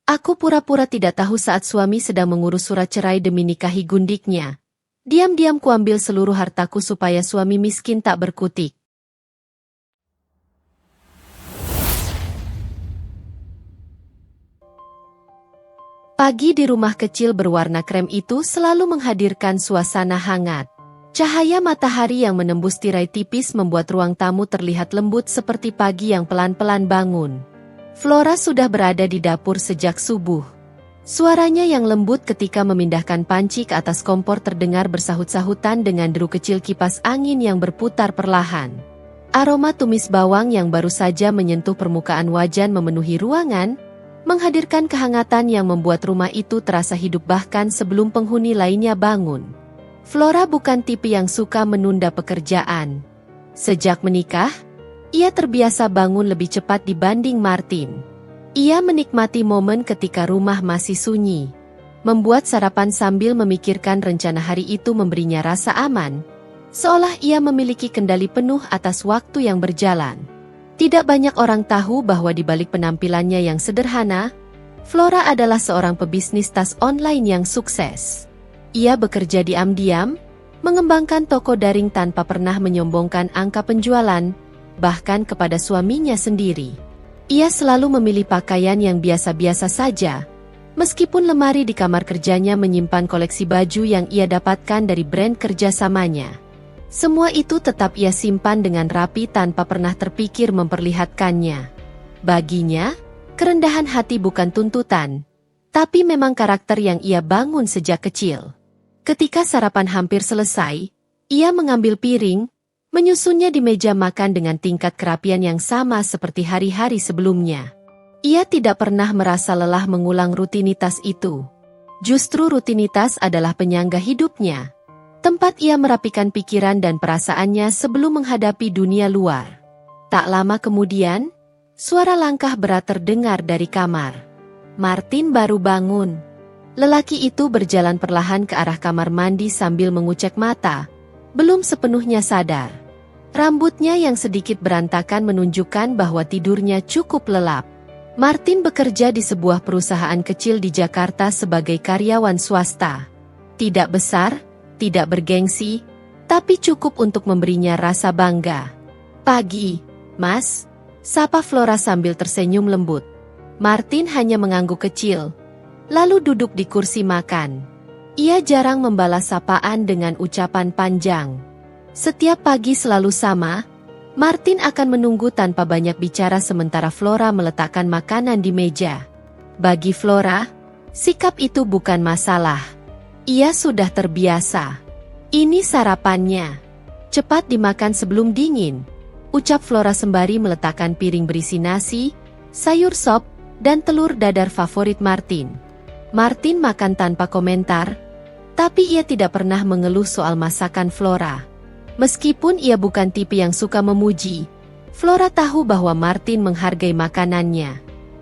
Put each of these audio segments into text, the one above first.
Aku pura-pura tidak tahu saat suami sedang mengurus surat cerai demi nikahi gundiknya. Diam-diam kuambil seluruh hartaku supaya suami miskin tak berkutik. Pagi di rumah kecil berwarna krem itu selalu menghadirkan suasana hangat. Cahaya matahari yang menembus tirai tipis membuat ruang tamu terlihat lembut seperti pagi yang pelan-pelan bangun. Flora sudah berada di dapur sejak subuh. Suaranya yang lembut ketika memindahkan panci ke atas kompor terdengar bersahut-sahutan dengan deru kecil kipas angin yang berputar perlahan. Aroma tumis bawang yang baru saja menyentuh permukaan wajan memenuhi ruangan, menghadirkan kehangatan yang membuat rumah itu terasa hidup bahkan sebelum penghuni lainnya bangun. Flora bukan tipe yang suka menunda pekerjaan. Sejak menikah, ia terbiasa bangun lebih cepat dibanding Martin. Ia menikmati momen ketika rumah masih sunyi. Membuat sarapan sambil memikirkan rencana hari itu memberinya rasa aman, seolah ia memiliki kendali penuh atas waktu yang berjalan. Tidak banyak orang tahu bahwa di balik penampilannya yang sederhana, Flora adalah seorang pebisnis tas online yang sukses. Ia bekerja diam-diam, mengembangkan toko daring tanpa pernah menyombongkan angka penjualan, bahkan kepada suaminya sendiri. Ia selalu memilih pakaian yang biasa-biasa saja, meskipun lemari di kamar kerjanya menyimpan koleksi baju yang ia dapatkan dari brand kerjasamanya. Semua itu tetap ia simpan dengan rapi tanpa pernah terpikir memperlihatkannya. Baginya, kerendahan hati bukan tuntutan, tapi memang karakter yang ia bangun sejak kecil. Ketika sarapan hampir selesai, ia mengambil piring, menyusunnya di meja makan dengan tingkat kerapian yang sama seperti hari-hari sebelumnya. Ia tidak pernah merasa lelah mengulang rutinitas itu. Justru rutinitas adalah penyangga hidupnya. Tempat ia merapikan pikiran dan perasaannya sebelum menghadapi dunia luar. Tak lama kemudian, suara langkah berat terdengar dari kamar. Martin baru bangun. Lelaki itu berjalan perlahan ke arah kamar mandi sambil mengucek mata, belum sepenuhnya sadar. Rambutnya yang sedikit berantakan menunjukkan bahwa tidurnya cukup lelap. Martin bekerja di sebuah perusahaan kecil di Jakarta sebagai karyawan swasta. Tidak besar, tidak bergengsi, tapi cukup untuk memberinya rasa bangga. "Pagi, Mas," sapa Flora sambil tersenyum lembut. Martin hanya mengangguk kecil, lalu duduk di kursi makan. Ia jarang membalas sapaan dengan ucapan panjang. Setiap pagi selalu sama, Martin akan menunggu tanpa banyak bicara sementara Flora meletakkan makanan di meja. Bagi Flora, sikap itu bukan masalah. Ia sudah terbiasa. "Ini sarapannya. Cepat dimakan sebelum dingin," ucap Flora sembari meletakkan piring berisi nasi, sayur sop, dan telur dadar favorit Martin. Martin makan tanpa komentar, tapi ia tidak pernah mengeluh soal masakan Flora. Meskipun ia bukan tipe yang suka memuji, Flora tahu bahwa Martin menghargai makanannya.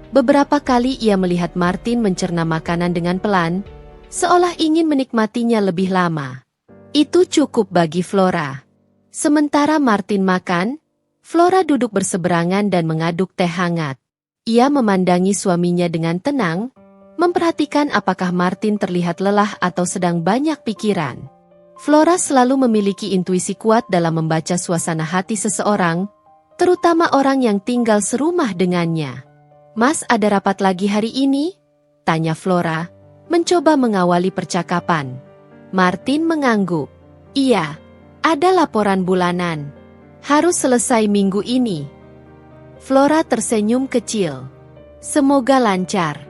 Beberapa kali ia melihat Martin mencerna makanan dengan pelan, seolah ingin menikmatinya lebih lama. Itu cukup bagi Flora. Sementara Martin makan, Flora duduk berseberangan dan mengaduk teh hangat. Ia memandangi suaminya dengan tenang, memperhatikan apakah Martin terlihat lelah atau sedang banyak pikiran. Flora selalu memiliki intuisi kuat dalam membaca suasana hati seseorang, terutama orang yang tinggal serumah dengannya. "Mas, ada rapat lagi hari ini?" tanya Flora, mencoba mengawali percakapan. Martin mengangguk. "Iya, ada laporan bulanan. Harus selesai minggu ini." Flora tersenyum kecil. "Semoga lancar."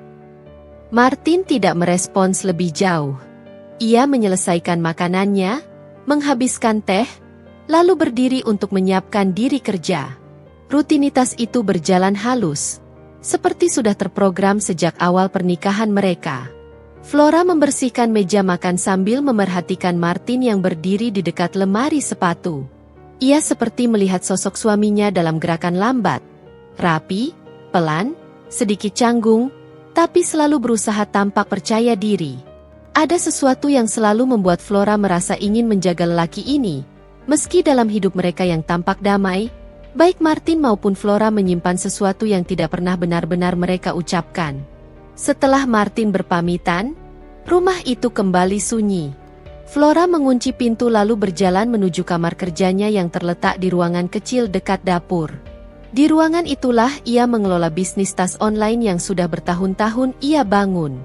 Martin tidak merespons lebih jauh. Ia menyelesaikan makanannya, menghabiskan teh, lalu berdiri untuk menyiapkan diri kerja. Rutinitas itu berjalan halus, seperti sudah terprogram sejak awal pernikahan mereka. Flora membersihkan meja makan sambil memerhatikan Martin yang berdiri di dekat lemari sepatu. Ia seperti melihat sosok suaminya dalam gerakan lambat, rapi, pelan, sedikit canggung, tapi selalu berusaha tampak percaya diri. Ada sesuatu yang selalu membuat Flora merasa ingin menjaga lelaki ini, meski dalam hidup mereka yang tampak damai, baik Martin maupun Flora menyimpan sesuatu yang tidak pernah benar-benar mereka ucapkan. Setelah Martin berpamitan, rumah itu kembali sunyi. Flora mengunci pintu lalu berjalan menuju kamar kerjanya yang terletak di ruangan kecil dekat dapur. Di ruangan itulah ia mengelola bisnis tas online yang sudah bertahun-tahun ia bangun.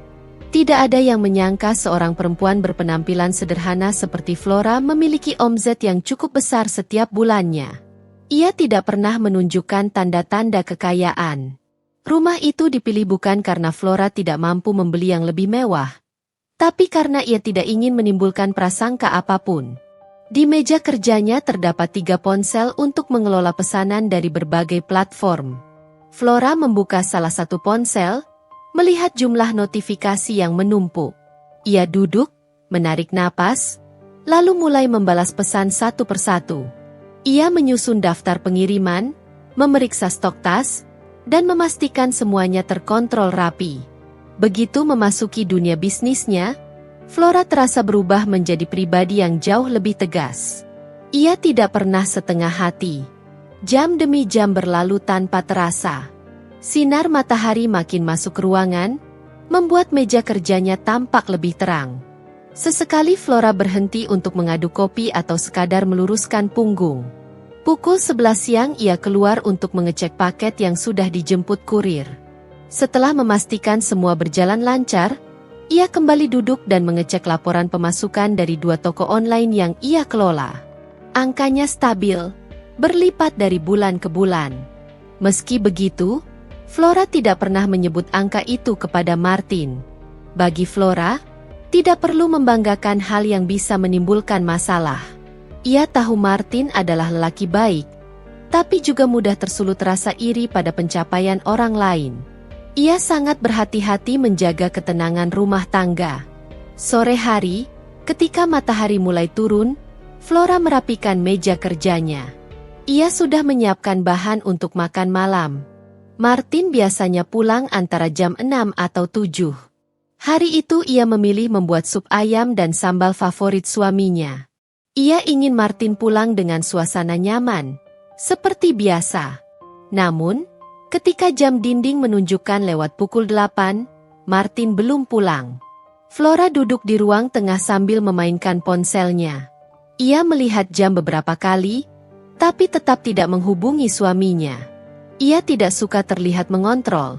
Tidak ada yang menyangka seorang perempuan berpenampilan sederhana seperti Flora memiliki omzet yang cukup besar setiap bulannya. Ia tidak pernah menunjukkan tanda-tanda kekayaan. Rumah itu dipilih bukan karena Flora tidak mampu membeli yang lebih mewah, tapi karena ia tidak ingin menimbulkan prasangka apapun. Di meja kerjanya terdapat 3 ponsel untuk mengelola pesanan dari berbagai platform. Flora membuka salah satu ponsel, melihat jumlah notifikasi yang menumpuk. Ia duduk, menarik napas, lalu mulai membalas pesan satu persatu. Ia menyusun daftar pengiriman, memeriksa stok tas, dan memastikan semuanya terkontrol rapi. Begitu memasuki dunia bisnisnya, Flora terasa berubah menjadi pribadi yang jauh lebih tegas. Ia tidak pernah setengah hati. Jam demi jam berlalu tanpa terasa. Sinar matahari makin masuk ke ruangan, membuat meja kerjanya tampak lebih terang. Sesekali Flora berhenti untuk mengaduk kopi atau sekadar meluruskan punggung. Pukul 11 siang ia keluar untuk mengecek paket yang sudah dijemput kurir. Setelah memastikan semua berjalan lancar, ia kembali duduk dan mengecek laporan pemasukan dari 2 toko online yang ia kelola. Angkanya stabil, berlipat dari bulan ke bulan. Meski begitu, Flora tidak pernah menyebut angka itu kepada Martin. Bagi Flora, tidak perlu membanggakan hal yang bisa menimbulkan masalah. Ia tahu Martin adalah lelaki baik, tapi juga mudah tersulut rasa iri pada pencapaian orang lain. Ia sangat berhati-hati menjaga ketenangan rumah tangga. Sore hari, ketika matahari mulai turun, Flora merapikan meja kerjanya. Ia sudah menyiapkan bahan untuk makan malam. Martin biasanya pulang antara jam 6 atau 7. Hari itu ia memilih membuat sup ayam dan sambal favorit suaminya. Ia ingin Martin pulang dengan suasana nyaman, seperti biasa. Namun, ketika jam dinding menunjukkan lewat pukul 8, Martin belum pulang. Flora duduk di ruang tengah sambil memainkan ponselnya. Ia melihat jam beberapa kali, tapi tetap tidak menghubungi suaminya. Ia tidak suka terlihat mengontrol.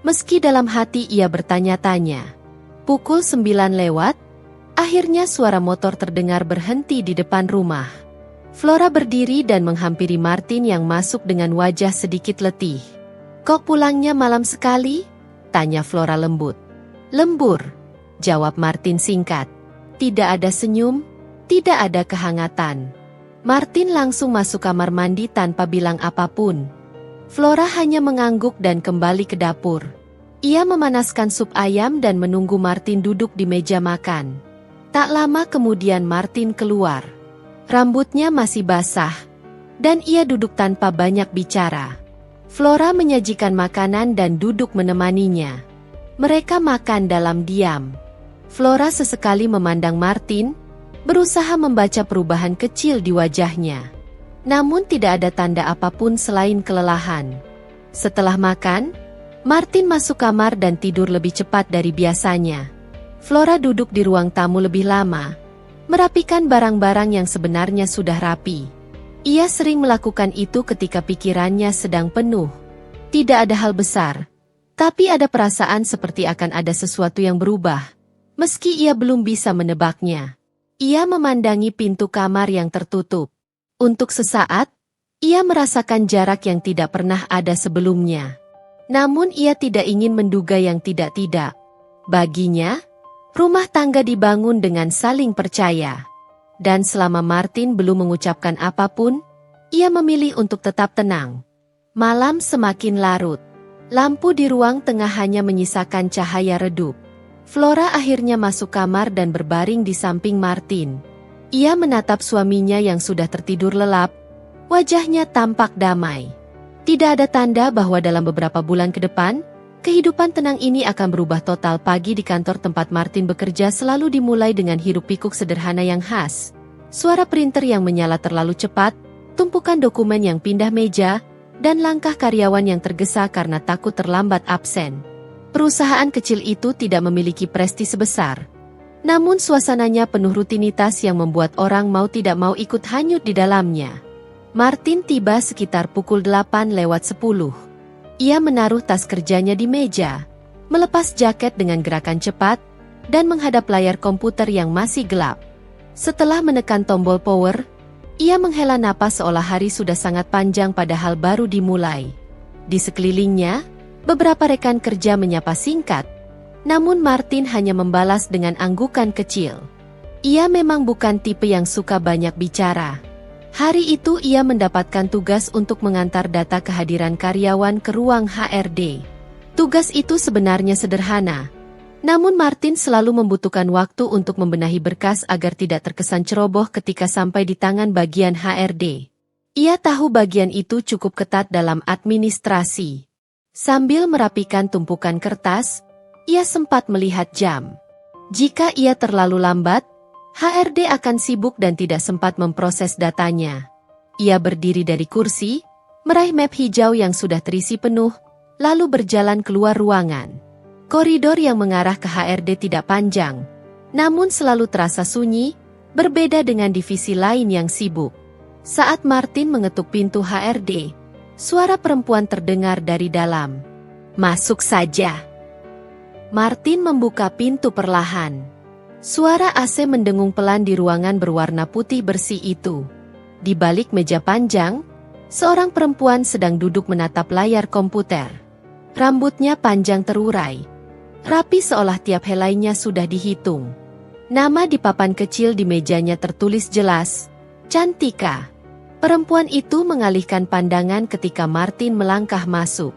Meski dalam hati ia bertanya-tanya. Pukul 9 lewat, akhirnya suara motor terdengar berhenti di depan rumah. Flora berdiri dan menghampiri Martin yang masuk dengan wajah sedikit letih. "Kok pulangnya malam sekali?" tanya Flora lembut. "Lembur," jawab Martin singkat. Tidak ada senyum, tidak ada kehangatan. Martin langsung masuk kamar mandi tanpa bilang apapun. Flora hanya mengangguk dan kembali ke dapur. Ia memanaskan sup ayam dan menunggu Martin duduk di meja makan. Tak lama kemudian Martin keluar. Rambutnya masih basah, dan ia duduk tanpa banyak bicara. Flora menyajikan makanan dan duduk menemaninya. Mereka makan dalam diam. Flora sesekali memandang Martin, berusaha membaca perubahan kecil di wajahnya. Namun tidak ada tanda apapun selain kelelahan. Setelah makan, Martin masuk kamar dan tidur lebih cepat dari biasanya. Flora duduk di ruang tamu lebih lama, merapikan barang-barang yang sebenarnya sudah rapi. Ia sering melakukan itu ketika pikirannya sedang penuh. Tidak ada hal besar, tapi ada perasaan seperti akan ada sesuatu yang berubah, meski ia belum bisa menebaknya. Ia memandangi pintu kamar yang tertutup. Untuk sesaat, ia merasakan jarak yang tidak pernah ada sebelumnya. Namun ia tidak ingin menduga yang tidak-tidak. Baginya, rumah tangga dibangun dengan saling percaya. Dan selama Martin belum mengucapkan apapun, ia memilih untuk tetap tenang. Malam semakin larut. Lampu di ruang tengah hanya menyisakan cahaya redup. Flora akhirnya masuk kamar dan berbaring di samping Martin. Ia menatap suaminya yang sudah tertidur lelap. Wajahnya tampak damai. Tidak ada tanda bahwa dalam beberapa bulan ke depan, kehidupan tenang ini akan berubah total. Pagi di kantor tempat Martin bekerja selalu dimulai dengan hiruk-pikuk sederhana yang khas. Suara printer yang menyala terlalu cepat, tumpukan dokumen yang pindah meja, dan langkah karyawan yang tergesa karena takut terlambat absen. Perusahaan kecil itu tidak memiliki prestise besar. Namun suasananya penuh rutinitas yang membuat orang mau tidak mau ikut hanyut di dalamnya. Martin tiba sekitar pukul 8:10. Ia menaruh tas kerjanya di meja, melepas jaket dengan gerakan cepat, dan menghadap layar komputer yang masih gelap. Setelah menekan tombol power, ia menghela napas seolah hari sudah sangat panjang padahal baru dimulai. Di sekelilingnya, beberapa rekan kerja menyapa singkat, namun Martin hanya membalas dengan anggukan kecil. Ia memang bukan tipe yang suka banyak bicara. Hari itu ia mendapatkan tugas untuk mengantar data kehadiran karyawan ke ruang HRD. Tugas itu sebenarnya sederhana, namun Martin selalu membutuhkan waktu untuk membenahi berkas agar tidak terkesan ceroboh ketika sampai di tangan bagian HRD. Ia tahu bagian itu cukup ketat dalam administrasi. Sambil merapikan tumpukan kertas, ia sempat melihat jam. Jika ia terlalu lambat, HRD akan sibuk dan tidak sempat memproses datanya. Ia berdiri dari kursi, meraih map hijau yang sudah terisi penuh, lalu berjalan keluar ruangan. Koridor yang mengarah ke HRD tidak panjang, namun selalu terasa sunyi, berbeda dengan divisi lain yang sibuk. Saat Martin mengetuk pintu HRD, suara perempuan terdengar dari dalam. "Masuk saja." Martin membuka pintu perlahan. Suara AC mendengung pelan di ruangan berwarna putih bersih itu. Di balik meja panjang, seorang perempuan sedang duduk menatap layar komputer. Rambutnya panjang terurai, rapi seolah tiap helainya sudah dihitung. Nama di papan kecil di mejanya tertulis jelas, Cantika. Perempuan itu mengalihkan pandangan ketika Martin melangkah masuk.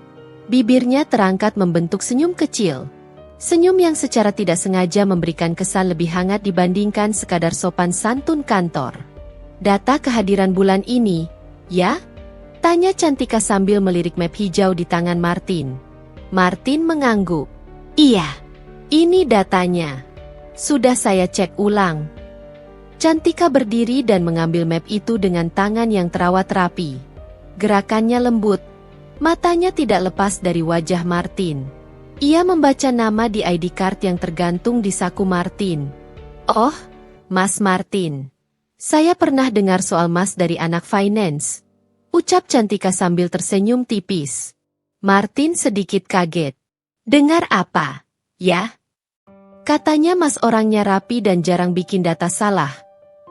Bibirnya terangkat membentuk senyum kecil. Senyum yang secara tidak sengaja memberikan kesan lebih hangat dibandingkan sekadar sopan santun kantor. "Data kehadiran bulan ini, ya?" tanya Cantika sambil melirik map hijau di tangan Martin. Martin mengangguk. "Iya, ini datanya. Sudah saya cek ulang." Cantika berdiri dan mengambil map itu dengan tangan yang terawat rapi. Gerakannya lembut, matanya tidak lepas dari wajah Martin. Ia membaca nama di ID card yang tergantung di saku Martin. "Oh, Mas Martin. Saya pernah dengar soal Mas dari anak finance," ucap Cantika sambil tersenyum tipis. Martin sedikit kaget. "Dengar apa, ya?" "Katanya Mas orangnya rapi dan jarang bikin data salah,"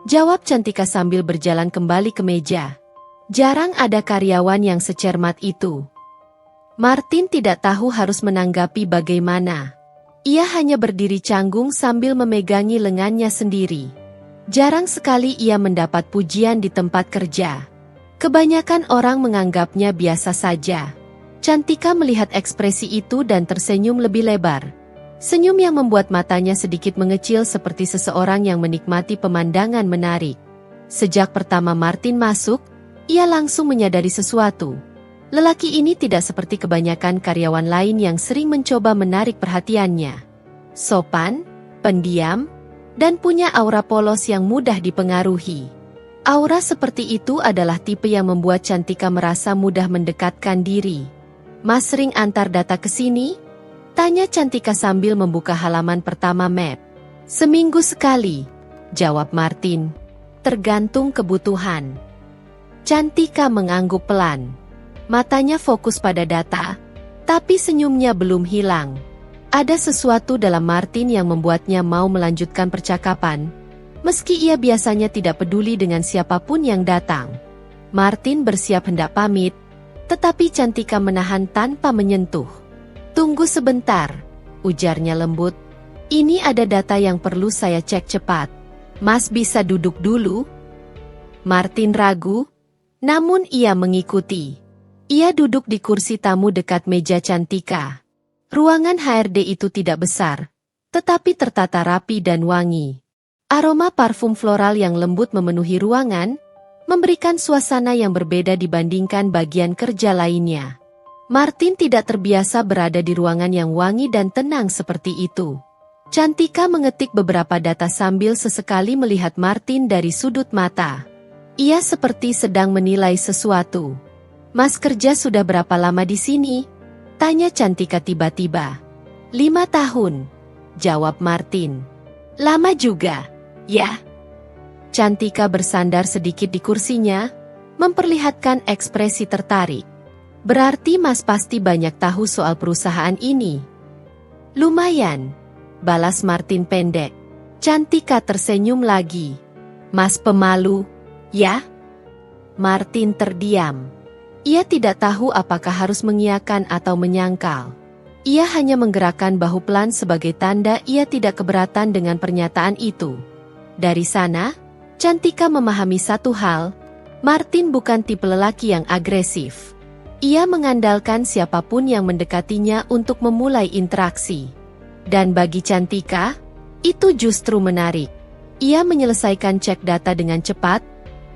jawab Cantika sambil berjalan kembali ke meja. Jarang ada karyawan yang secermat itu. Martin tidak tahu harus menanggapi bagaimana. Ia hanya berdiri canggung sambil memegangi lengannya sendiri. Jarang sekali ia mendapat pujian di tempat kerja. Kebanyakan orang menganggapnya biasa saja. Cantika melihat ekspresi itu dan tersenyum lebih lebar. Senyum yang membuat matanya sedikit mengecil seperti seseorang yang menikmati pemandangan menarik. Sejak pertama Martin masuk, ia langsung menyadari sesuatu. Lelaki ini tidak seperti kebanyakan karyawan lain yang sering mencoba menarik perhatiannya. Sopan, pendiam, dan punya aura polos yang mudah dipengaruhi. Aura seperti itu adalah tipe yang membuat Cantika merasa mudah mendekatkan diri. "Mas sering antar data ke sini?" tanya Cantika sambil membuka halaman pertama map. "Seminggu sekali," jawab Martin. "Tergantung kebutuhan." Cantika mengangguk pelan. Matanya fokus pada data, tapi senyumnya belum hilang. Ada sesuatu dalam Martin yang membuatnya mau melanjutkan percakapan, meski ia biasanya tidak peduli dengan siapapun yang datang. Martin bersiap hendak pamit, tetapi Cantika menahan tanpa menyentuh. "Tunggu sebentar," ujarnya lembut. "Ini ada data yang perlu saya cek cepat. Mas bisa duduk dulu?" Martin ragu, namun ia mengikuti. Ia duduk di kursi tamu dekat meja Cantika. Ruangan HRD itu tidak besar, tetapi tertata rapi dan wangi. Aroma parfum floral yang lembut memenuhi ruangan, memberikan suasana yang berbeda dibandingkan bagian kerja lainnya. Martin tidak terbiasa berada di ruangan yang wangi dan tenang seperti itu. Cantika mengetik beberapa data sambil sesekali melihat Martin dari sudut mata. Ia seperti sedang menilai sesuatu. "Mas kerja sudah berapa lama di sini?" tanya Cantika tiba-tiba. 5 tahun, jawab Martin. Lama juga, ya? Cantika bersandar sedikit di kursinya, memperlihatkan ekspresi tertarik. Berarti Mas pasti banyak tahu soal perusahaan ini. Lumayan, balas Martin pendek. Cantika tersenyum lagi. Mas pemalu, ya? Martin terdiam. Ia tidak tahu apakah harus mengiyakan atau menyangkal. Ia hanya menggerakkan bahu pelan sebagai tanda ia tidak keberatan dengan pernyataan itu. Dari sana, Cantika memahami satu hal, Martin bukan tipe lelaki yang agresif. Ia mengandalkan siapapun yang mendekatinya untuk memulai interaksi. Dan bagi Cantika, itu justru menarik. Ia menyelesaikan cek data dengan cepat,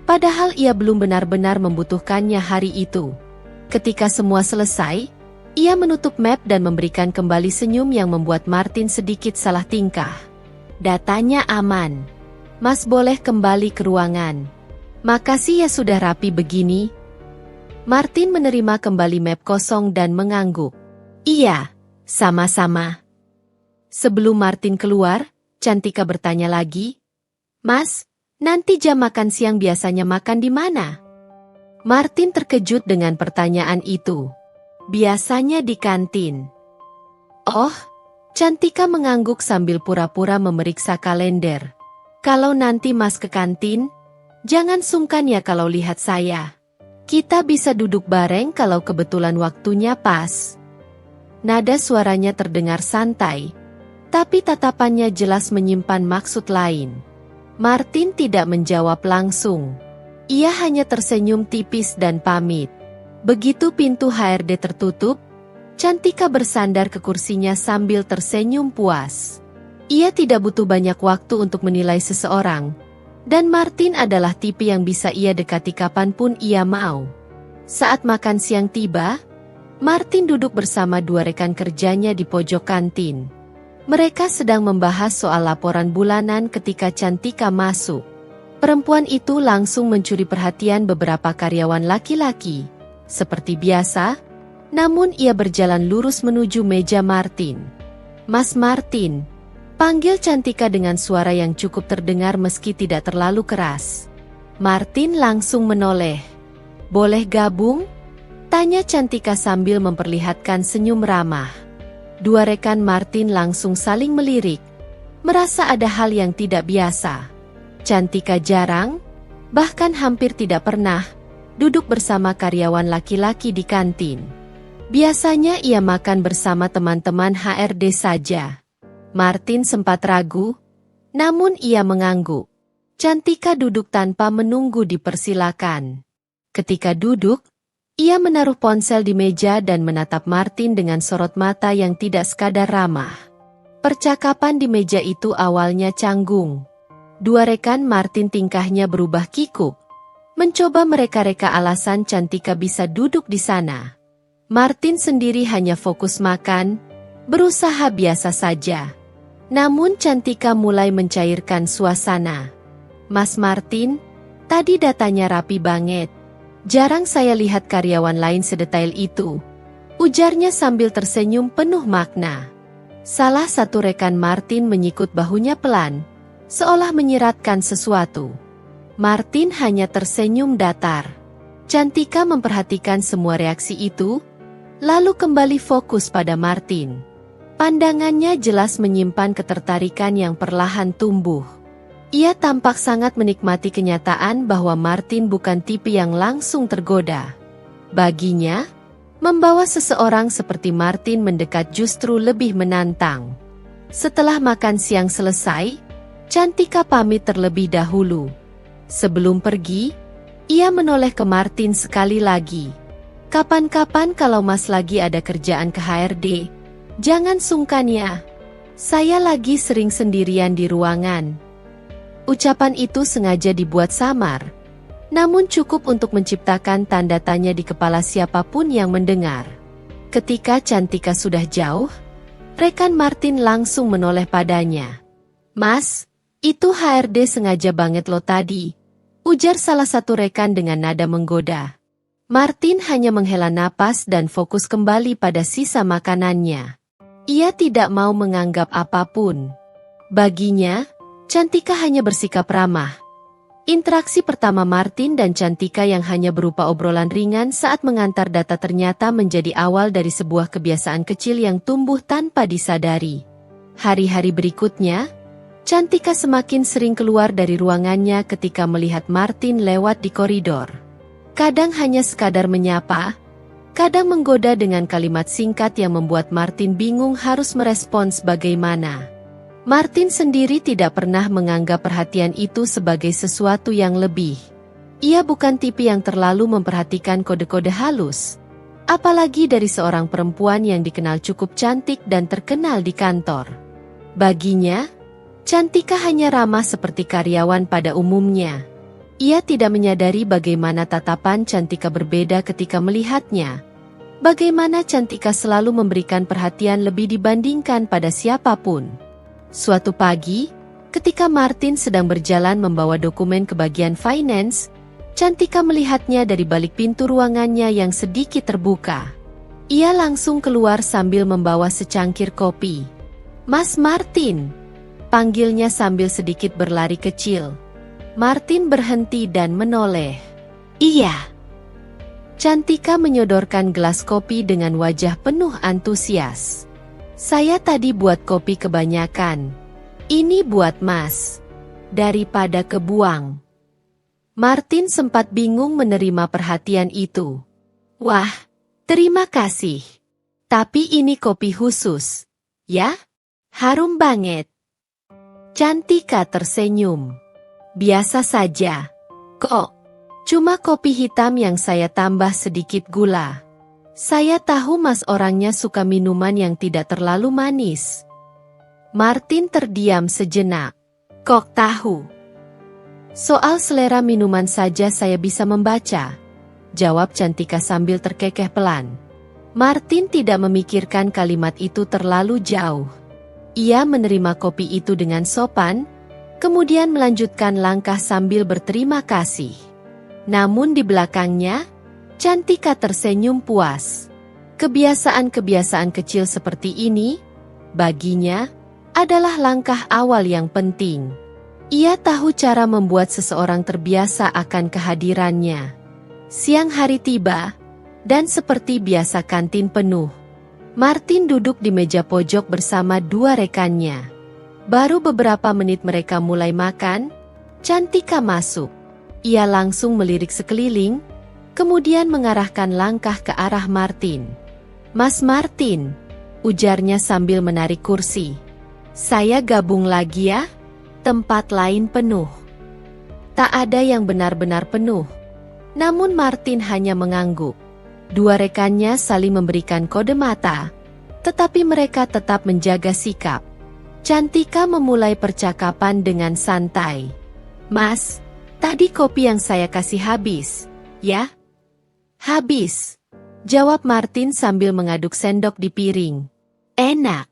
padahal ia belum benar-benar membutuhkannya hari itu. Ketika semua selesai, ia menutup map dan memberikan kembali senyum yang membuat Martin sedikit salah tingkah. Datanya aman. Mas boleh kembali ke ruangan. Makasih ya sudah rapi begini. Martin menerima kembali map kosong dan mengangguk. Iya, sama-sama. Sebelum Martin keluar, Cantika bertanya lagi, Mas, nanti jam makan siang biasanya makan di mana? Martin terkejut dengan pertanyaan itu. Biasanya di kantin. Oh, Cantika mengangguk sambil pura-pura memeriksa kalender. Kalau nanti Mas ke kantin, jangan sungkan ya kalau lihat saya. Kita bisa duduk bareng kalau kebetulan waktunya pas. Nada suaranya terdengar santai, tapi tatapannya jelas menyimpan maksud lain. Martin tidak menjawab langsung. Ia hanya tersenyum tipis dan pamit. Begitu pintu HRD tertutup, Cantika bersandar ke kursinya sambil tersenyum puas. Ia tidak butuh banyak waktu untuk menilai seseorang, dan Martin adalah tipe yang bisa ia dekati kapanpun ia mau. Saat makan siang tiba, Martin duduk bersama dua rekan kerjanya di pojok kantin. Mereka sedang membahas soal laporan bulanan ketika Cantika masuk. Perempuan itu langsung mencuri perhatian beberapa karyawan laki-laki. Seperti biasa, namun ia berjalan lurus menuju meja Martin. Mas Martin, panggil Cantika dengan suara yang cukup terdengar meski tidak terlalu keras. Martin langsung menoleh. Boleh gabung? Tanya Cantika sambil memperlihatkan senyum ramah. Dua rekan Martin langsung saling melirik, merasa ada hal yang tidak biasa. Cantika jarang, bahkan hampir tidak pernah, duduk bersama karyawan laki-laki di kantin. Biasanya ia makan bersama teman-teman HRD saja. Martin sempat ragu, namun ia mengangguk. Cantika duduk tanpa menunggu dipersilakan. Ketika duduk, ia menaruh ponsel di meja dan menatap Martin dengan sorot mata yang tidak sekadar ramah. Percakapan di meja itu awalnya canggung. Dua rekan Martin tingkahnya berubah kikuk, mencoba mereka-reka alasan Cantika bisa duduk di sana. Martin sendiri hanya fokus makan, berusaha biasa saja. Namun Cantika mulai mencairkan suasana. Mas Martin, tadi datanya rapi banget. Jarang saya lihat karyawan lain sedetail itu, ujarnya sambil tersenyum penuh makna. Salah satu rekan Martin menyikut bahunya pelan, seolah menyiratkan sesuatu. Martin hanya tersenyum datar. Cantika memperhatikan semua reaksi itu, lalu kembali fokus pada Martin. Pandangannya jelas menyimpan ketertarikan yang perlahan tumbuh. Ia tampak sangat menikmati kenyataan bahwa Martin bukan tipe yang langsung tergoda. Baginya, membawa seseorang seperti Martin mendekat justru lebih menantang. Setelah makan siang selesai, Cantika pamit terlebih dahulu. Sebelum pergi, ia menoleh ke Martin sekali lagi. Kapan-kapan kalau Mas lagi ada kerjaan ke HRD, jangan sungkan ya. Saya lagi sering sendirian di ruangan. Ucapan itu sengaja dibuat samar, namun cukup untuk menciptakan tanda tanya di kepala siapapun yang mendengar. Ketika Cantika sudah jauh, rekan Martin langsung menoleh padanya. Mas, itu HRD sengaja banget lo tadi, ujar salah satu rekan dengan nada menggoda. Martin hanya menghela napas dan fokus kembali pada sisa makanannya. Ia tidak mau menganggap apapun. Baginya, Cantika hanya bersikap ramah. Interaksi pertama Martin dan Cantika yang hanya berupa obrolan ringan saat mengantar data ternyata menjadi awal dari sebuah kebiasaan kecil yang tumbuh tanpa disadari. Hari-hari berikutnya, Cantika semakin sering keluar dari ruangannya ketika melihat Martin lewat di koridor. Kadang hanya sekadar menyapa, kadang menggoda dengan kalimat singkat yang membuat Martin bingung harus merespons bagaimana. Martin sendiri tidak pernah menganggap perhatian itu sebagai sesuatu yang lebih. Ia bukan tipe yang terlalu memperhatikan kode-kode halus. Apalagi dari seorang perempuan yang dikenal cukup cantik dan terkenal di kantor. Baginya, Cantika hanya ramah seperti karyawan pada umumnya. Ia tidak menyadari bagaimana tatapan Cantika berbeda ketika melihatnya. Bagaimana Cantika selalu memberikan perhatian lebih dibandingkan pada siapapun. Suatu pagi, ketika Martin sedang berjalan membawa dokumen ke bagian finance, Cantika melihatnya dari balik pintu ruangannya yang sedikit terbuka. Ia langsung keluar sambil membawa secangkir kopi. "Mas Martin," panggilnya sambil sedikit berlari kecil. Martin berhenti dan menoleh. "Iya." Cantika menyodorkan gelas kopi dengan wajah penuh antusias. "Saya tadi buat kopi kebanyakan. Ini buat Mas. Daripada kebuang." Martin sempat bingung menerima perhatian itu. "Wah, terima kasih. Tapi ini kopi khusus, ya? Harum banget." Cantika tersenyum. "Biasa saja. Kok, cuma kopi hitam yang saya tambah sedikit gula. Saya tahu Mas orangnya suka minuman yang tidak terlalu manis." Martin terdiam sejenak. "Kok tahu?" "Soal selera minuman saja saya bisa membaca," jawab Cantika sambil terkekeh pelan. Martin tidak memikirkan kalimat itu terlalu jauh. Ia menerima kopi itu dengan sopan, kemudian melanjutkan langkah sambil berterima kasih. Namun di belakangnya, Cantika tersenyum puas. Kebiasaan-kebiasaan kecil seperti ini, baginya, adalah langkah awal yang penting. Ia tahu cara membuat seseorang terbiasa akan kehadirannya. Siang hari tiba, dan seperti biasa kantin penuh. Martin duduk di meja pojok bersama dua rekannya. Baru beberapa menit mereka mulai makan, Cantika masuk. Ia langsung melirik sekeliling, kemudian mengarahkan langkah ke arah Martin. "Mas Martin," ujarnya sambil menarik kursi. "Saya gabung lagi ya? Tempat lain penuh." Tak ada yang benar-benar penuh. Namun Martin hanya mengangguk. Dua rekannya saling memberikan kode mata, tetapi mereka tetap menjaga sikap. Cantika memulai percakapan dengan santai. "Mas, tadi kopi yang saya kasih habis, ya?" "Habis," jawab Martin sambil mengaduk sendok di piring. "Enak."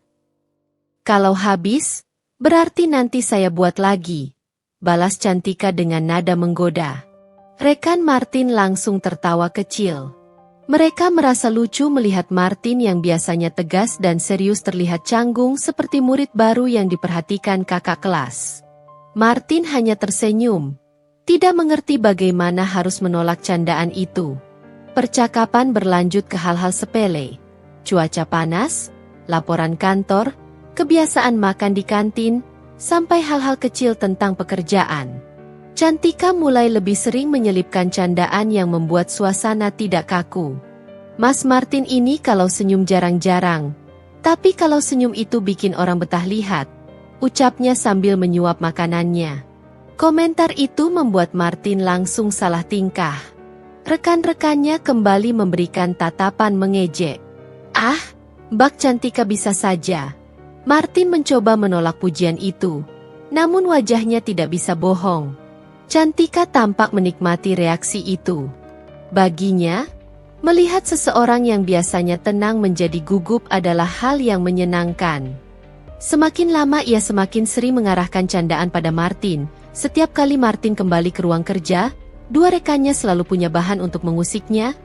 "Kalau habis, berarti nanti saya buat lagi," balas Cantika dengan nada menggoda. Rekan Martin langsung tertawa kecil. Mereka merasa lucu melihat Martin yang biasanya tegas dan serius terlihat canggung seperti murid baru yang diperhatikan kakak kelas. Martin hanya tersenyum, tidak mengerti bagaimana harus menolak candaan itu. Percakapan berlanjut ke hal-hal sepele, cuaca panas, laporan kantor, kebiasaan makan di kantin, sampai hal-hal kecil tentang pekerjaan. Cantika mulai lebih sering menyelipkan candaan yang membuat suasana tidak kaku. Mas Martin ini kalau senyum jarang-jarang, tapi kalau senyum itu bikin orang betah lihat, ucapnya sambil menyuap makanannya. Komentar itu membuat Martin langsung salah tingkah. Rekan-rekannya kembali memberikan tatapan mengejek. "Ah, Mbak Cantika bisa saja." Martin mencoba menolak pujian itu, namun wajahnya tidak bisa bohong. Cantika tampak menikmati reaksi itu. Baginya, melihat seseorang yang biasanya tenang menjadi gugup adalah hal yang menyenangkan. Semakin lama ia semakin sering mengarahkan candaan pada Martin. Setiap kali Martin kembali ke ruang kerja, dua rekannya selalu punya bahan untuk mengusiknya.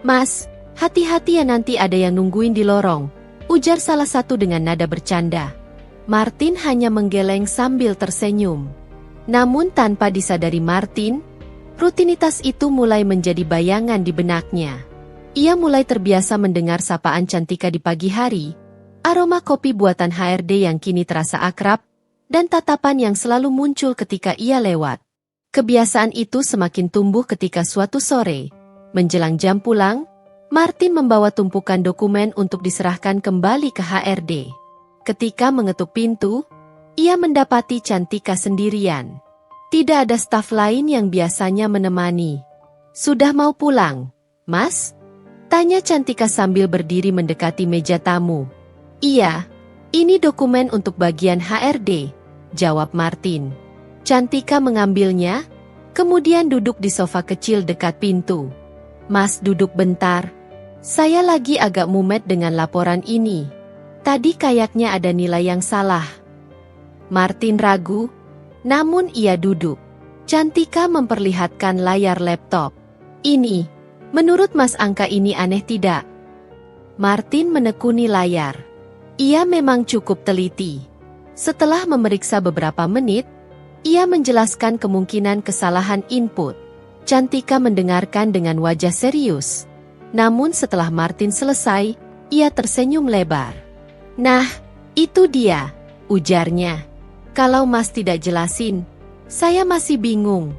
"Mas, hati-hati ya nanti ada yang nungguin di lorong," ujar salah satu dengan nada bercanda. Martin hanya menggeleng sambil tersenyum. Namun tanpa disadari Martin, rutinitas itu mulai menjadi bayangan di benaknya. Ia mulai terbiasa mendengar sapaan Cantika di pagi hari, aroma kopi buatan HRD yang kini terasa akrab, dan tatapan yang selalu muncul ketika ia lewat. Kebiasaan itu semakin tumbuh ketika suatu sore, menjelang jam pulang, Martin membawa tumpukan dokumen untuk diserahkan kembali ke HRD. Ketika mengetuk pintu, ia mendapati Cantika sendirian. Tidak ada staf lain yang biasanya menemani. "Sudah mau pulang, Mas?" tanya Cantika sambil berdiri mendekati meja tamu. "Iya, ini dokumen untuk bagian HRD," jawab Martin. Cantika mengambilnya, kemudian duduk di sofa kecil dekat pintu. "Mas, duduk bentar. Saya lagi agak mumet dengan laporan ini. Tadi kayaknya ada nilai yang salah." Martin ragu, namun ia duduk. Cantika memperlihatkan layar laptop. "Ini, menurut Mas angka ini aneh tidak?" Martin menekuni layar. Ia memang cukup teliti. Setelah memeriksa beberapa menit, ia menjelaskan kemungkinan kesalahan input. Cantika mendengarkan dengan wajah serius. Namun setelah Martin selesai, ia tersenyum lebar. "Nah, itu dia," ujarnya. "Kalau Mas tidak jelasin, saya masih bingung."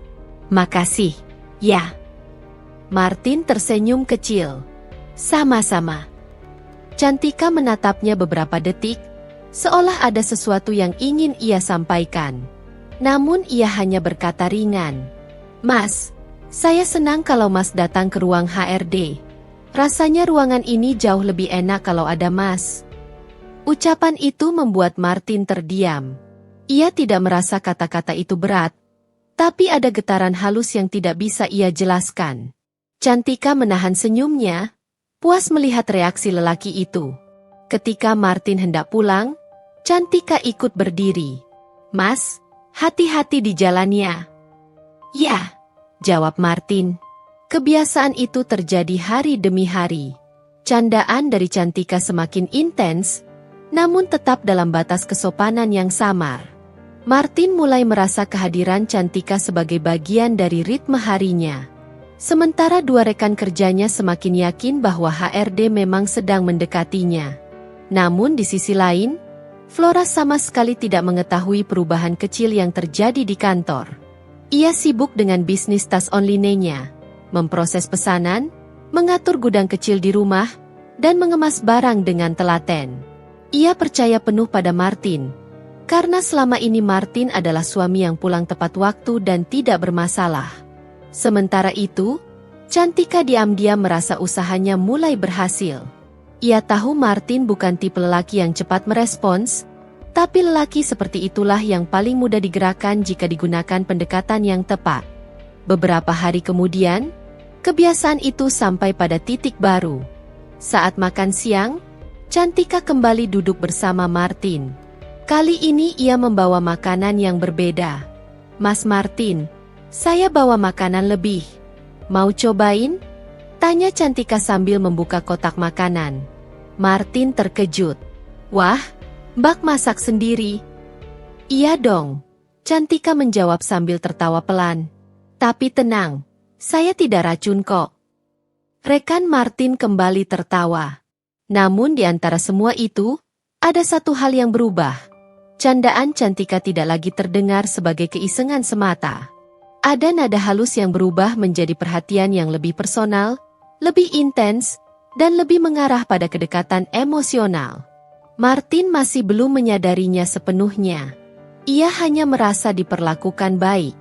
"Makasih, ya." Martin tersenyum kecil. "Sama-sama." Cantika menatapnya beberapa detik, seolah ada sesuatu yang ingin ia sampaikan. Namun ia hanya berkata ringan, "Mas, saya senang kalau Mas datang ke ruang HRD. Rasanya ruangan ini jauh lebih enak kalau ada Mas." Ucapan itu membuat Martin terdiam. Ia tidak merasa kata-kata itu berat, tapi ada getaran halus yang tidak bisa ia jelaskan. Cantika menahan senyumnya, puas melihat reaksi lelaki itu. Ketika Martin hendak pulang, Cantika ikut berdiri. "Mas, hati-hati di jalannya." "Ya," jawab Martin. Kebiasaan itu terjadi hari demi hari. Candaan dari Cantika semakin intens, namun tetap dalam batas kesopanan yang samar. Martin mulai merasa kehadiran Cantika sebagai bagian dari ritme harinya. Sementara dua rekan kerjanya semakin yakin bahwa HRD memang sedang mendekatinya. Namun di sisi lain, Flora sama sekali tidak mengetahui perubahan kecil yang terjadi di kantor. Ia sibuk dengan bisnis tas online-nya, memproses pesanan, mengatur gudang kecil di rumah, dan mengemas barang dengan telaten. Ia percaya penuh pada Martin, karena selama ini Martin adalah suami yang pulang tepat waktu dan tidak bermasalah. Sementara itu, Cantika diam-diam merasa usahanya mulai berhasil. Ia tahu Martin bukan tipe lelaki yang cepat merespons, tapi lelaki seperti itulah yang paling mudah digerakkan jika digunakan pendekatan yang tepat. Beberapa hari kemudian, kebiasaan itu sampai pada titik baru. Saat makan siang, Cantika kembali duduk bersama Martin. Kali ini ia membawa makanan yang berbeda. "Mas Martin, saya bawa makanan lebih. Mau cobain?" tanya Cantika sambil membuka kotak makanan. Martin terkejut. "Wah, Mbak masak sendiri?" "Iya dong," Cantika menjawab sambil tertawa pelan. "Tapi tenang, saya tidak racun kok." Rekan Martin kembali tertawa. Namun di antara semua itu, ada satu hal yang berubah. Candaan Cantika tidak lagi terdengar sebagai keisengan semata. Ada nada halus yang berubah menjadi perhatian yang lebih personal, lebih intens, dan lebih mengarah pada kedekatan emosional. Martin masih belum menyadarinya sepenuhnya. Ia hanya merasa diperlakukan baik.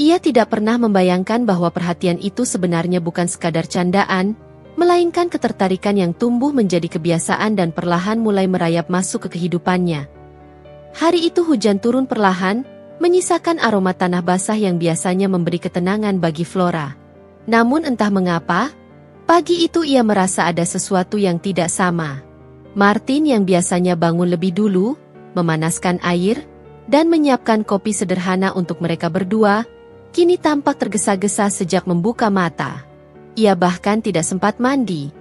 Ia tidak pernah membayangkan bahwa perhatian itu sebenarnya bukan sekadar candaan, melainkan ketertarikan yang tumbuh menjadi kebiasaan dan perlahan mulai merayap masuk ke kehidupannya. Hari itu hujan turun perlahan, menyisakan aroma tanah basah yang biasanya memberi ketenangan bagi Flora. Namun entah mengapa, pagi itu ia merasa ada sesuatu yang tidak sama. Martin yang biasanya bangun lebih dulu, memanaskan air, dan menyiapkan kopi sederhana untuk mereka berdua, kini tampak tergesa-gesa sejak membuka mata. Ia bahkan tidak sempat mandi,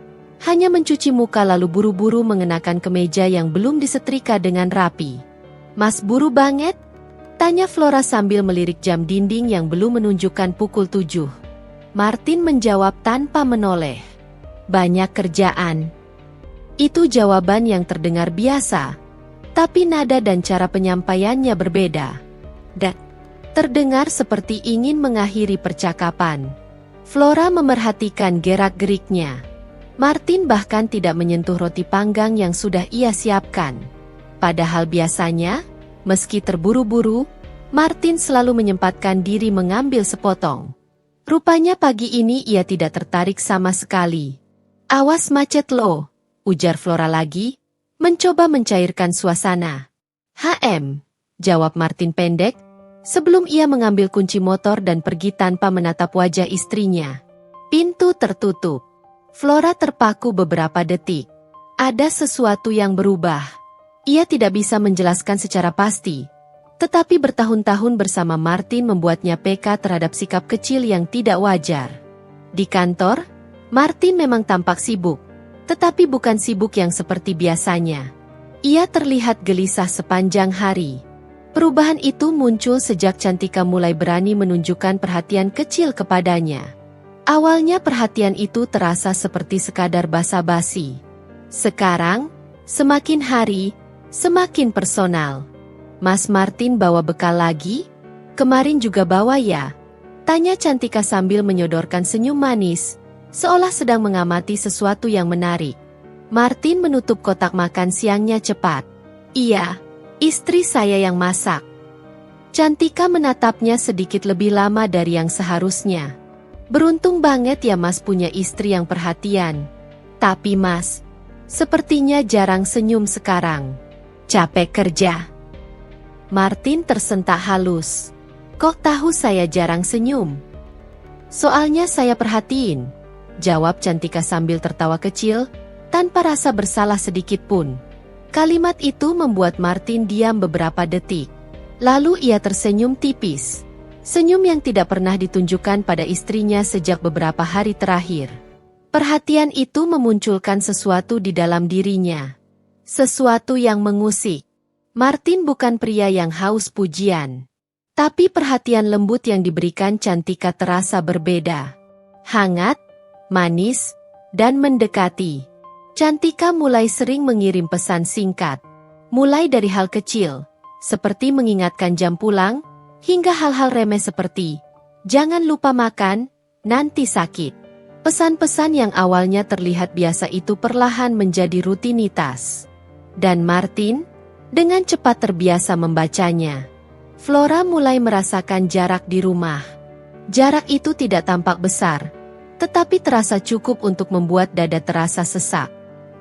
Hanya mencuci muka lalu buru-buru mengenakan kemeja yang belum disetrika dengan rapi. "Mas buru banget?" tanya Flora sambil melirik jam dinding yang belum menunjukkan pukul 7. Martin menjawab tanpa menoleh. "Banyak kerjaan." Itu jawaban yang terdengar biasa, tapi nada dan cara penyampaiannya berbeda. Terdengar seperti ingin mengakhiri percakapan. Flora memerhatikan gerak-geriknya. Martin bahkan tidak menyentuh roti panggang yang sudah ia siapkan. Padahal biasanya, meski terburu-buru, Martin selalu menyempatkan diri mengambil sepotong. Rupanya pagi ini ia tidak tertarik sama sekali. "Awas macet lo," ujar Flora lagi, mencoba mencairkan suasana. Jawab Martin pendek, sebelum ia mengambil kunci motor dan pergi tanpa menatap wajah istrinya. Pintu tertutup. Flora terpaku beberapa detik. Ada sesuatu yang berubah. Ia tidak bisa menjelaskan secara pasti. Tetapi bertahun-tahun bersama Martin membuatnya peka terhadap sikap kecil yang tidak wajar. Di kantor, Martin memang tampak sibuk. Tetapi bukan sibuk yang seperti biasanya. Ia terlihat gelisah sepanjang hari. Perubahan itu muncul sejak Cantika mulai berani menunjukkan perhatian kecil kepadanya. Awalnya perhatian itu terasa seperti sekadar basa-basi. Sekarang, semakin hari, semakin personal. "Mas Martin bawa bekal lagi? Kemarin juga bawa ya?" tanya Cantika sambil menyodorkan senyum manis, seolah sedang mengamati sesuatu yang menarik. Martin menutup kotak makan siangnya cepat. "Iya, istri saya yang masak." Cantika menatapnya sedikit lebih lama dari yang seharusnya. "Beruntung banget ya Mas punya istri yang perhatian. Tapi Mas, sepertinya jarang senyum sekarang. Capek kerja?" Martin tersentak halus. "Kok tahu saya jarang senyum?" "Soalnya saya perhatiin," jawab Cantika sambil tertawa kecil, tanpa rasa bersalah sedikit pun. Kalimat itu membuat Martin diam beberapa detik. Lalu ia tersenyum tipis. Senyum yang tidak pernah ditunjukkan pada istrinya sejak beberapa hari terakhir. Perhatian itu memunculkan sesuatu di dalam dirinya. Sesuatu yang mengusik. Martin bukan pria yang haus pujian. Tapi perhatian lembut yang diberikan Cantika terasa berbeda. Hangat, manis, dan mendekati. Cantika mulai sering mengirim pesan singkat. Mulai dari hal kecil, seperti mengingatkan jam pulang, hingga hal-hal remeh seperti, "Jangan lupa makan, nanti sakit." Pesan-pesan yang awalnya terlihat biasa itu perlahan menjadi rutinitas. Dan Martin, dengan cepat terbiasa membacanya. Flora mulai merasakan jarak di rumah. Jarak itu tidak tampak besar, tetapi terasa cukup untuk membuat dada terasa sesak.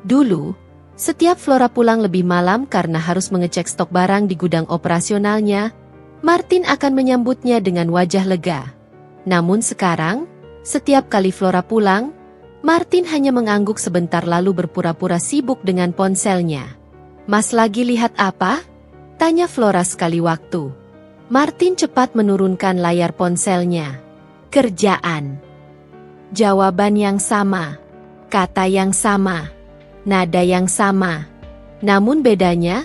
Dulu, setiap Flora pulang lebih malam karena harus mengecek stok barang di gudang operasionalnya, Martin akan menyambutnya dengan wajah lega. Namun sekarang, setiap kali Flora pulang, Martin hanya mengangguk sebentar lalu berpura-pura sibuk dengan ponselnya. "Mas lagi lihat apa?" tanya Flora sekali waktu. Martin cepat menurunkan layar ponselnya. "Kerjaan." Jawaban yang sama, kata yang sama, nada yang sama. Namun bedanya,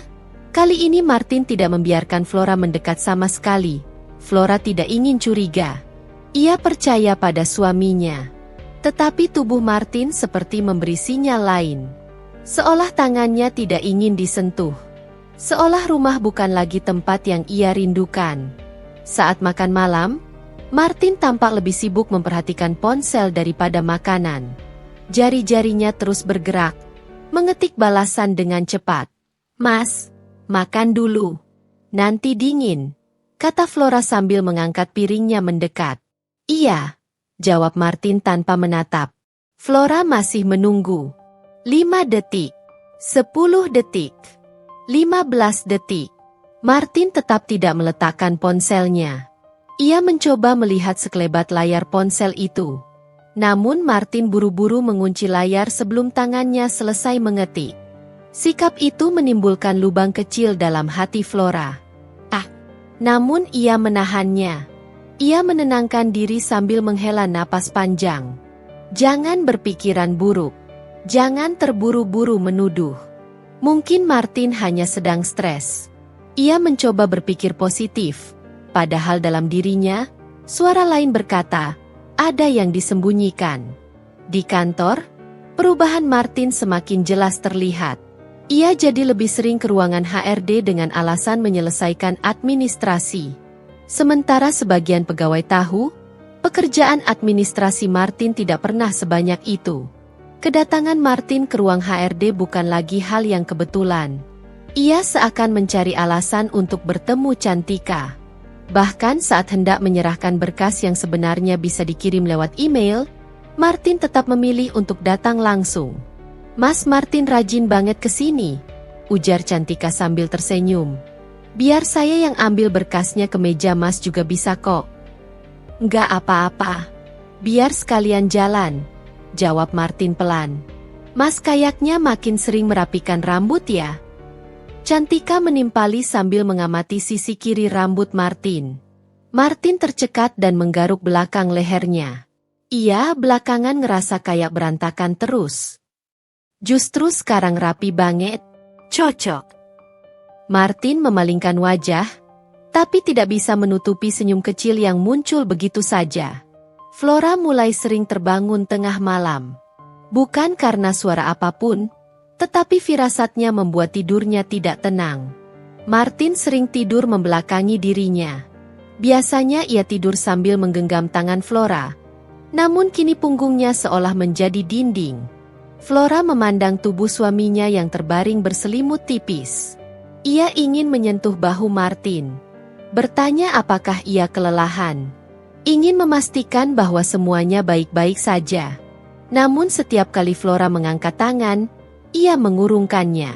kali ini Martin tidak membiarkan Flora mendekat sama sekali. Flora tidak ingin curiga. Ia percaya pada suaminya. Tetapi tubuh Martin seperti memberi sinyal lain. Seolah tangannya tidak ingin disentuh. Seolah rumah bukan lagi tempat yang ia rindukan. Saat makan malam, Martin tampak lebih sibuk memperhatikan ponsel daripada makanan. Jari-jarinya terus bergerak, mengetik balasan dengan cepat. "Mas, makan dulu. Nanti dingin," kata Flora sambil mengangkat piringnya mendekat. "Iya," jawab Martin tanpa menatap. Flora masih menunggu. 5 detik. 10 detik. 15 detik. Martin tetap tidak meletakkan ponselnya. Ia mencoba melihat sekelebat layar ponsel itu. Namun Martin buru-buru mengunci layar sebelum tangannya selesai mengetik. Sikap itu menimbulkan lubang kecil dalam hati Flora. Namun ia menahannya. Ia menenangkan diri sambil menghela napas panjang. "Jangan berpikiran buruk. Jangan terburu-buru menuduh. Mungkin Martin hanya sedang stres. Ia mencoba berpikir positif, padahal dalam dirinya, suara lain berkata, ada yang disembunyikan. Di kantor, perubahan Martin semakin jelas terlihat. Ia jadi lebih sering ke ruangan HRD dengan alasan menyelesaikan administrasi. Sementara sebagian pegawai tahu, pekerjaan administrasi Martin tidak pernah sebanyak itu. Kedatangan Martin ke ruang HRD bukan lagi hal yang kebetulan. Ia seakan mencari alasan untuk bertemu Cantika. Bahkan saat hendak menyerahkan berkas yang sebenarnya bisa dikirim lewat email, Martin tetap memilih untuk datang langsung. Mas Martin rajin banget ke sini, ujar Cantika sambil tersenyum. Biar saya yang ambil berkasnya ke meja Mas juga bisa kok. Nggak apa-apa. Biar sekalian jalan, jawab Martin pelan. Mas kayaknya makin sering merapikan rambut ya? Cantika menimpali sambil mengamati sisi kiri rambut Martin. Martin tercekat dan menggaruk belakang lehernya. Ia belakangan ngerasa kayak berantakan terus. Justru sekarang rapi banget. Cocok. Martin memalingkan wajah, tapi tidak bisa menutupi senyum kecil yang muncul begitu saja. Flora mulai sering terbangun tengah malam. Bukan karena suara apapun, tetapi firasatnya membuat tidurnya tidak tenang. Martin sering tidur membelakangi dirinya. Biasanya ia tidur sambil menggenggam tangan Flora. Namun kini punggungnya seolah menjadi dinding. Flora memandang tubuh suaminya yang terbaring berselimut tipis. Ia ingin menyentuh bahu Martin. Bertanya apakah ia kelelahan. Ingin memastikan bahwa semuanya baik-baik saja. Namun setiap kali Flora mengangkat tangan, ia mengurungkannya.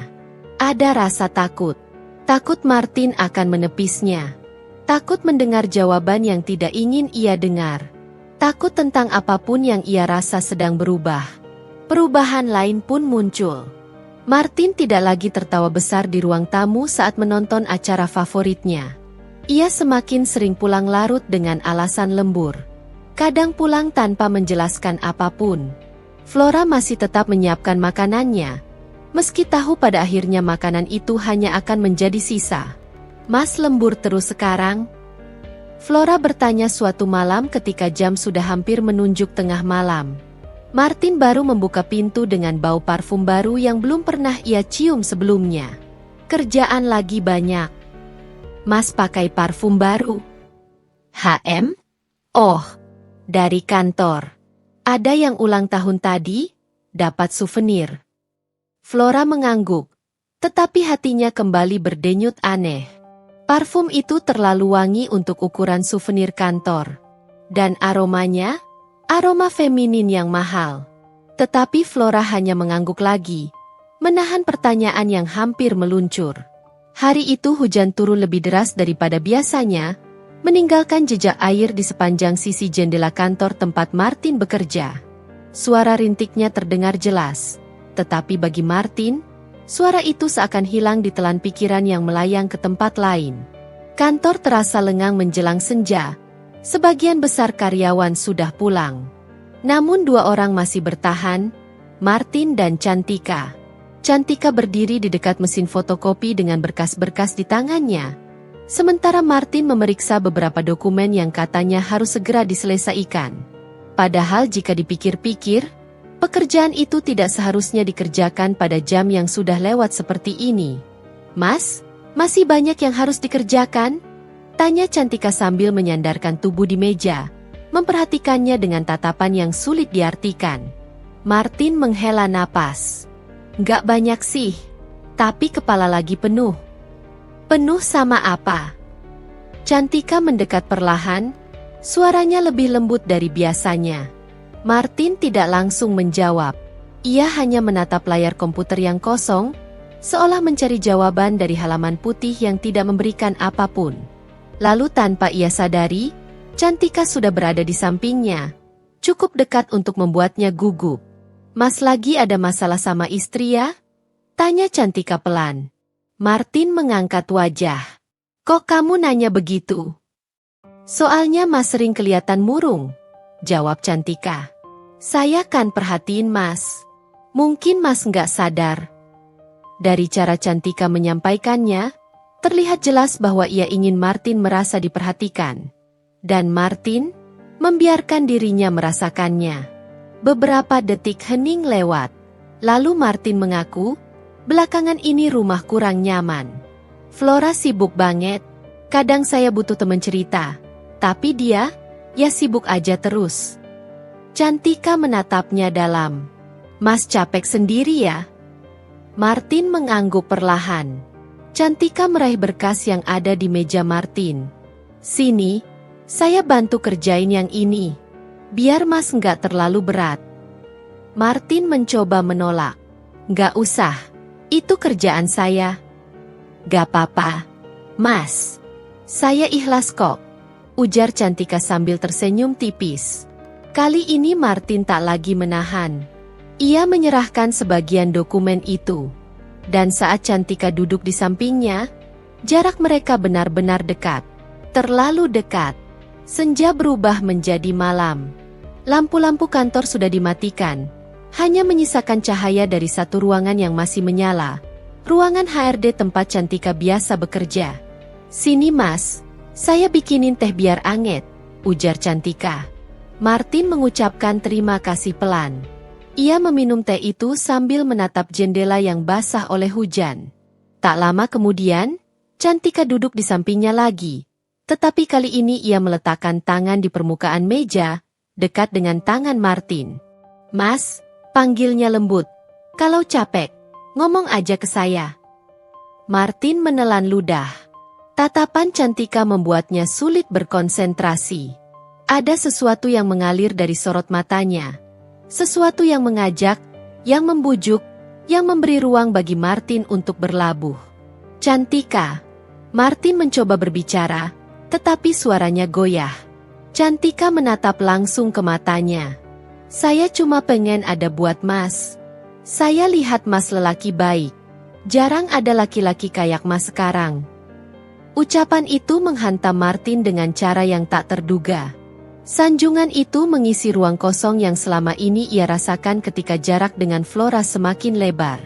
Ada rasa takut. Takut Martin akan menepisnya. Takut mendengar jawaban yang tidak ingin ia dengar. Takut tentang apapun yang ia rasa sedang berubah. Perubahan lain pun muncul. Martin tidak lagi tertawa besar di ruang tamu saat menonton acara favoritnya. Ia semakin sering pulang larut dengan alasan lembur. Kadang pulang tanpa menjelaskan apapun. Flora masih tetap menyiapkan makanannya, meski tahu pada akhirnya makanan itu hanya akan menjadi sisa. Mas lembur terus sekarang? Flora bertanya suatu malam ketika jam sudah hampir menunjuk tengah malam. Martin baru membuka pintu dengan bau parfum baru yang belum pernah ia cium sebelumnya. Kerjaan lagi banyak. Mas pakai parfum baru? HM? Oh, dari kantor. Ada yang ulang tahun tadi, dapat souvenir. Flora mengangguk, tetapi hatinya kembali berdenyut aneh. Parfum itu terlalu wangi untuk ukuran souvenir kantor. Dan aromanya, aroma feminin yang mahal. Tetapi Flora hanya mengangguk lagi, menahan pertanyaan yang hampir meluncur. Hari itu hujan turun lebih deras daripada biasanya, meninggalkan jejak air di sepanjang sisi jendela kantor tempat Martin bekerja. Suara rintiknya terdengar jelas, tetapi bagi Martin, suara itu seakan hilang ditelan pikiran yang melayang ke tempat lain. Kantor terasa lengang menjelang senja, sebagian besar karyawan sudah pulang. Namun dua orang masih bertahan, Martin dan Cantika. Cantika berdiri di dekat mesin fotokopi dengan berkas-berkas di tangannya. Sementara Martin memeriksa beberapa dokumen yang katanya harus segera diselesaikan. Padahal jika dipikir-pikir, pekerjaan itu tidak seharusnya dikerjakan pada jam yang sudah lewat seperti ini. Mas, masih banyak yang harus dikerjakan? Tanya Cantika sambil menyandarkan tubuh di meja, memperhatikannya dengan tatapan yang sulit diartikan. Martin menghela napas. Nggak banyak sih, tapi kepala lagi penuh. Penuh sama apa? Cantika mendekat perlahan, suaranya lebih lembut dari biasanya. Martin tidak langsung menjawab. Ia hanya menatap layar komputer yang kosong, seolah mencari jawaban dari halaman putih yang tidak memberikan apapun. Lalu tanpa ia sadari, Cantika sudah berada di sampingnya, cukup dekat untuk membuatnya gugup. Mas lagi ada masalah sama istri ya? Tanya Cantika pelan. Martin mengangkat wajah. Kok kamu nanya begitu? Soalnya Mas sering kelihatan murung, jawab Cantika. Saya kan perhatiin Mas. Mungkin Mas nggak sadar. Dari cara Cantika menyampaikannya, terlihat jelas bahwa ia ingin Martin merasa diperhatikan. Dan Martin membiarkan dirinya merasakannya. Beberapa detik hening lewat. Lalu Martin mengaku, belakangan ini rumah kurang nyaman. Flora sibuk banget. Kadang saya butuh teman cerita. Tapi dia, ya sibuk aja terus. Cantika menatapnya dalam. Mas capek sendiri ya? Martin mengangguk perlahan. Cantika meraih berkas yang ada di meja Martin. Sini, saya bantu kerjain yang ini. Biar Mas nggak terlalu berat. Martin mencoba menolak. Nggak usah, itu kerjaan saya. Gak apa-apa, Mas. Saya ikhlas kok, ujar Cantika sambil tersenyum tipis. Kali ini Martin tak lagi menahan. Ia menyerahkan sebagian dokumen itu. Dan saat Cantika duduk di sampingnya, jarak mereka benar-benar dekat. Terlalu dekat. Senja berubah menjadi malam. Lampu-lampu kantor sudah dimatikan. Hanya menyisakan cahaya dari satu ruangan yang masih menyala. Ruangan HRD tempat Cantika biasa bekerja. Sini Mas, saya bikinin teh biar anget, ujar Cantika. Martin mengucapkan terima kasih pelan. Ia meminum teh itu sambil menatap jendela yang basah oleh hujan. Tak lama kemudian, Cantika duduk di sampingnya lagi. Tetapi kali ini ia meletakkan tangan di permukaan meja, dekat dengan tangan Martin. Mas, panggilnya lembut. Kalau capek, ngomong aja ke saya. Martin menelan ludah. Tatapan Cantika membuatnya sulit berkonsentrasi. Ada sesuatu yang mengalir dari sorot matanya. Sesuatu yang mengajak, yang membujuk, yang memberi ruang bagi Martin untuk berlabuh. Cantika. Martin mencoba berbicara, tetapi suaranya goyah. Cantika menatap langsung ke matanya. Saya cuma pengen ada buat Mas. Saya lihat Mas lelaki baik. Jarang ada laki-laki kayak Mas sekarang. Ucapan itu menghantam Martin dengan cara yang tak terduga. Sanjungan itu mengisi ruang kosong yang selama ini ia rasakan ketika jarak dengan Flora semakin lebar.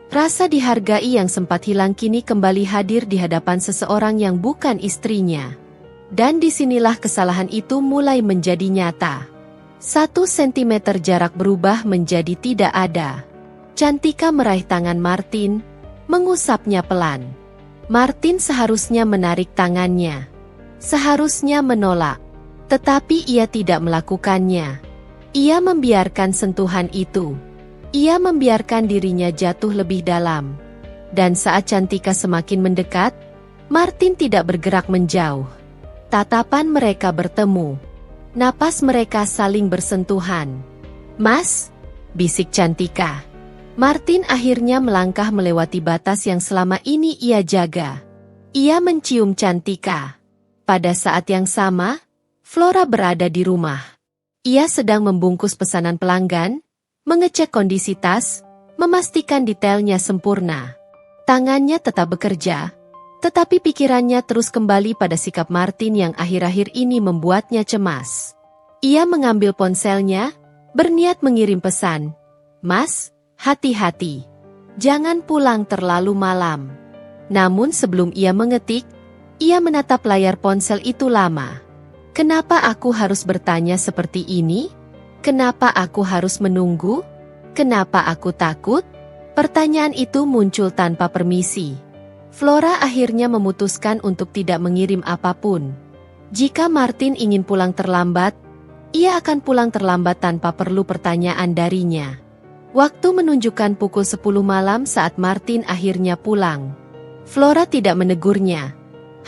Rasa dihargai yang sempat hilang kini kembali hadir di hadapan seseorang yang bukan istrinya. Dan disinilah kesalahan itu mulai menjadi nyata. 1 sentimeter jarak berubah menjadi tidak ada. Cantika meraih tangan Martin, mengusapnya pelan. Martin seharusnya menarik tangannya. Seharusnya menolak. Tetapi ia tidak melakukannya. Ia membiarkan sentuhan itu. Ia membiarkan dirinya jatuh lebih dalam. Dan saat Cantika semakin mendekat, Martin tidak bergerak menjauh. Tatapan mereka bertemu. Napas mereka saling bersentuhan. Mas, bisik Cantika. Martin akhirnya melangkah melewati batas yang selama ini ia jaga. Ia mencium Cantika. Pada saat yang sama, Flora berada di rumah. Ia sedang membungkus pesanan pelanggan, mengecek kondisi tas, memastikan detailnya sempurna. Tangannya tetap bekerja, tetapi pikirannya terus kembali pada sikap Martin yang akhir-akhir ini membuatnya cemas. Ia mengambil ponselnya, berniat mengirim pesan. Mas, hati-hati. Jangan pulang terlalu malam. Namun sebelum ia mengetik, ia menatap layar ponsel itu lama. Kenapa aku harus bertanya seperti ini? Kenapa aku harus menunggu? Kenapa aku takut? Pertanyaan itu muncul tanpa permisi. Flora akhirnya memutuskan untuk tidak mengirim apapun. Jika Martin ingin pulang terlambat, ia akan pulang terlambat tanpa perlu pertanyaan darinya. Waktu menunjukkan pukul 10 malam saat Martin akhirnya pulang. Flora tidak menegurnya,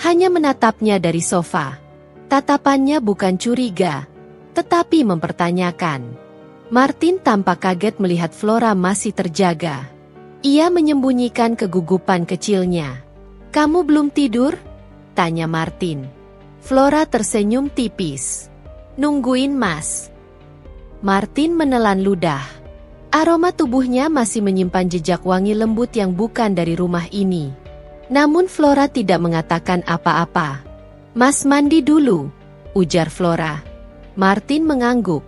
hanya menatapnya dari sofa. Tatapannya bukan curiga, tetapi mempertanyakan. Martin tampak kaget melihat Flora masih terjaga. Ia menyembunyikan kegugupan kecilnya. Kamu belum tidur? Tanya Martin. Flora tersenyum tipis. Nungguin Mas. Martin menelan ludah. Aroma tubuhnya masih menyimpan jejak wangi lembut yang bukan dari rumah ini. Namun Flora tidak mengatakan apa-apa. Mas mandi dulu, ujar Flora. Martin mengangguk.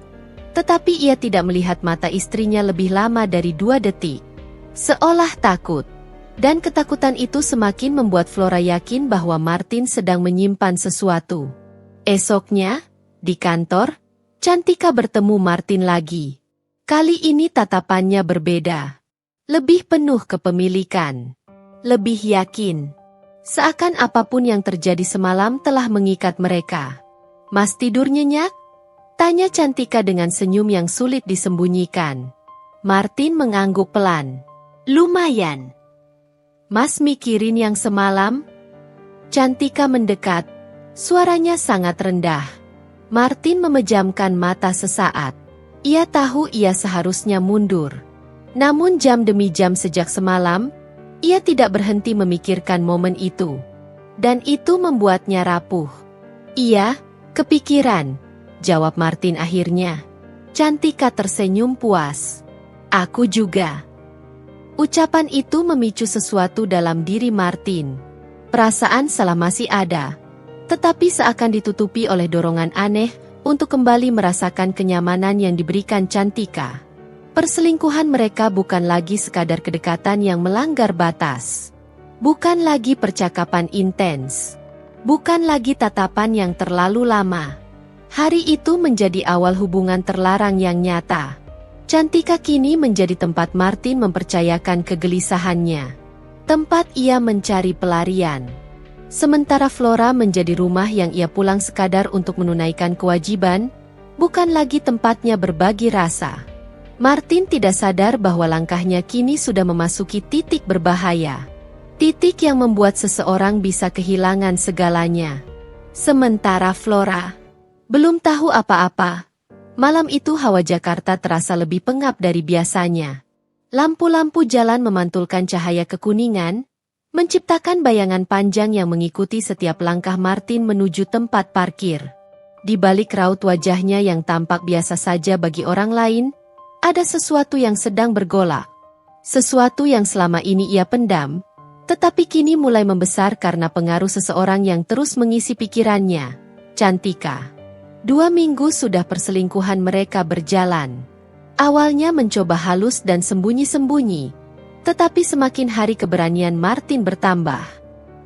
Tetapi ia tidak melihat mata istrinya lebih lama dari 2 detik. Seolah takut. Dan ketakutan itu semakin membuat Flora yakin bahwa Martin sedang menyimpan sesuatu. Esoknya, di kantor, Cantika bertemu Martin lagi. Kali ini tatapannya berbeda. Lebih penuh kepemilikan. Lebih yakin. Seakan apapun yang terjadi semalam telah mengikat mereka. "Mas tidur nyenyak?" tanya Cantika dengan senyum yang sulit disembunyikan. Martin mengangguk pelan. "Lumayan." "Mas mikirin yang semalam?" Cantika mendekat. Suaranya sangat rendah. Martin memejamkan mata sesaat. Ia tahu ia seharusnya mundur. Namun jam demi jam sejak semalam, ia tidak berhenti memikirkan momen itu. Dan itu membuatnya rapuh. "Iya, kepikiran," jawab Martin akhirnya. Cantika tersenyum puas. "Aku juga." Ucapan itu memicu sesuatu dalam diri Martin. Perasaan salah masih ada. Tetapi seakan ditutupi oleh dorongan aneh untuk kembali merasakan kenyamanan yang diberikan Cantika. Perselingkuhan mereka bukan lagi sekadar kedekatan yang melanggar batas. Bukan lagi percakapan intens. Bukan lagi tatapan yang terlalu lama. Hari itu menjadi awal hubungan terlarang yang nyata. Cantika kini menjadi tempat Martin mempercayakan kegelisahannya. Tempat ia mencari pelarian. Sementara Flora menjadi rumah yang ia pulang sekadar untuk menunaikan kewajiban, bukan lagi tempatnya berbagi rasa. Martin tidak sadar bahwa langkahnya kini sudah memasuki titik berbahaya. Titik yang membuat seseorang bisa kehilangan segalanya. Sementara Flora belum tahu apa-apa. Malam itu hawa Jakarta terasa lebih pengap dari biasanya. Lampu-lampu jalan memantulkan cahaya kekuningan, menciptakan bayangan panjang yang mengikuti setiap langkah Martin menuju tempat parkir. Di balik raut wajahnya yang tampak biasa saja bagi orang lain, ada sesuatu yang sedang bergolak. Sesuatu yang selama ini ia pendam, tetapi kini mulai membesar karena pengaruh seseorang yang terus mengisi pikirannya, Cantika. 2 minggu sudah perselingkuhan mereka berjalan. Awalnya mencoba halus dan sembunyi-sembunyi, tetapi semakin hari keberanian Martin bertambah.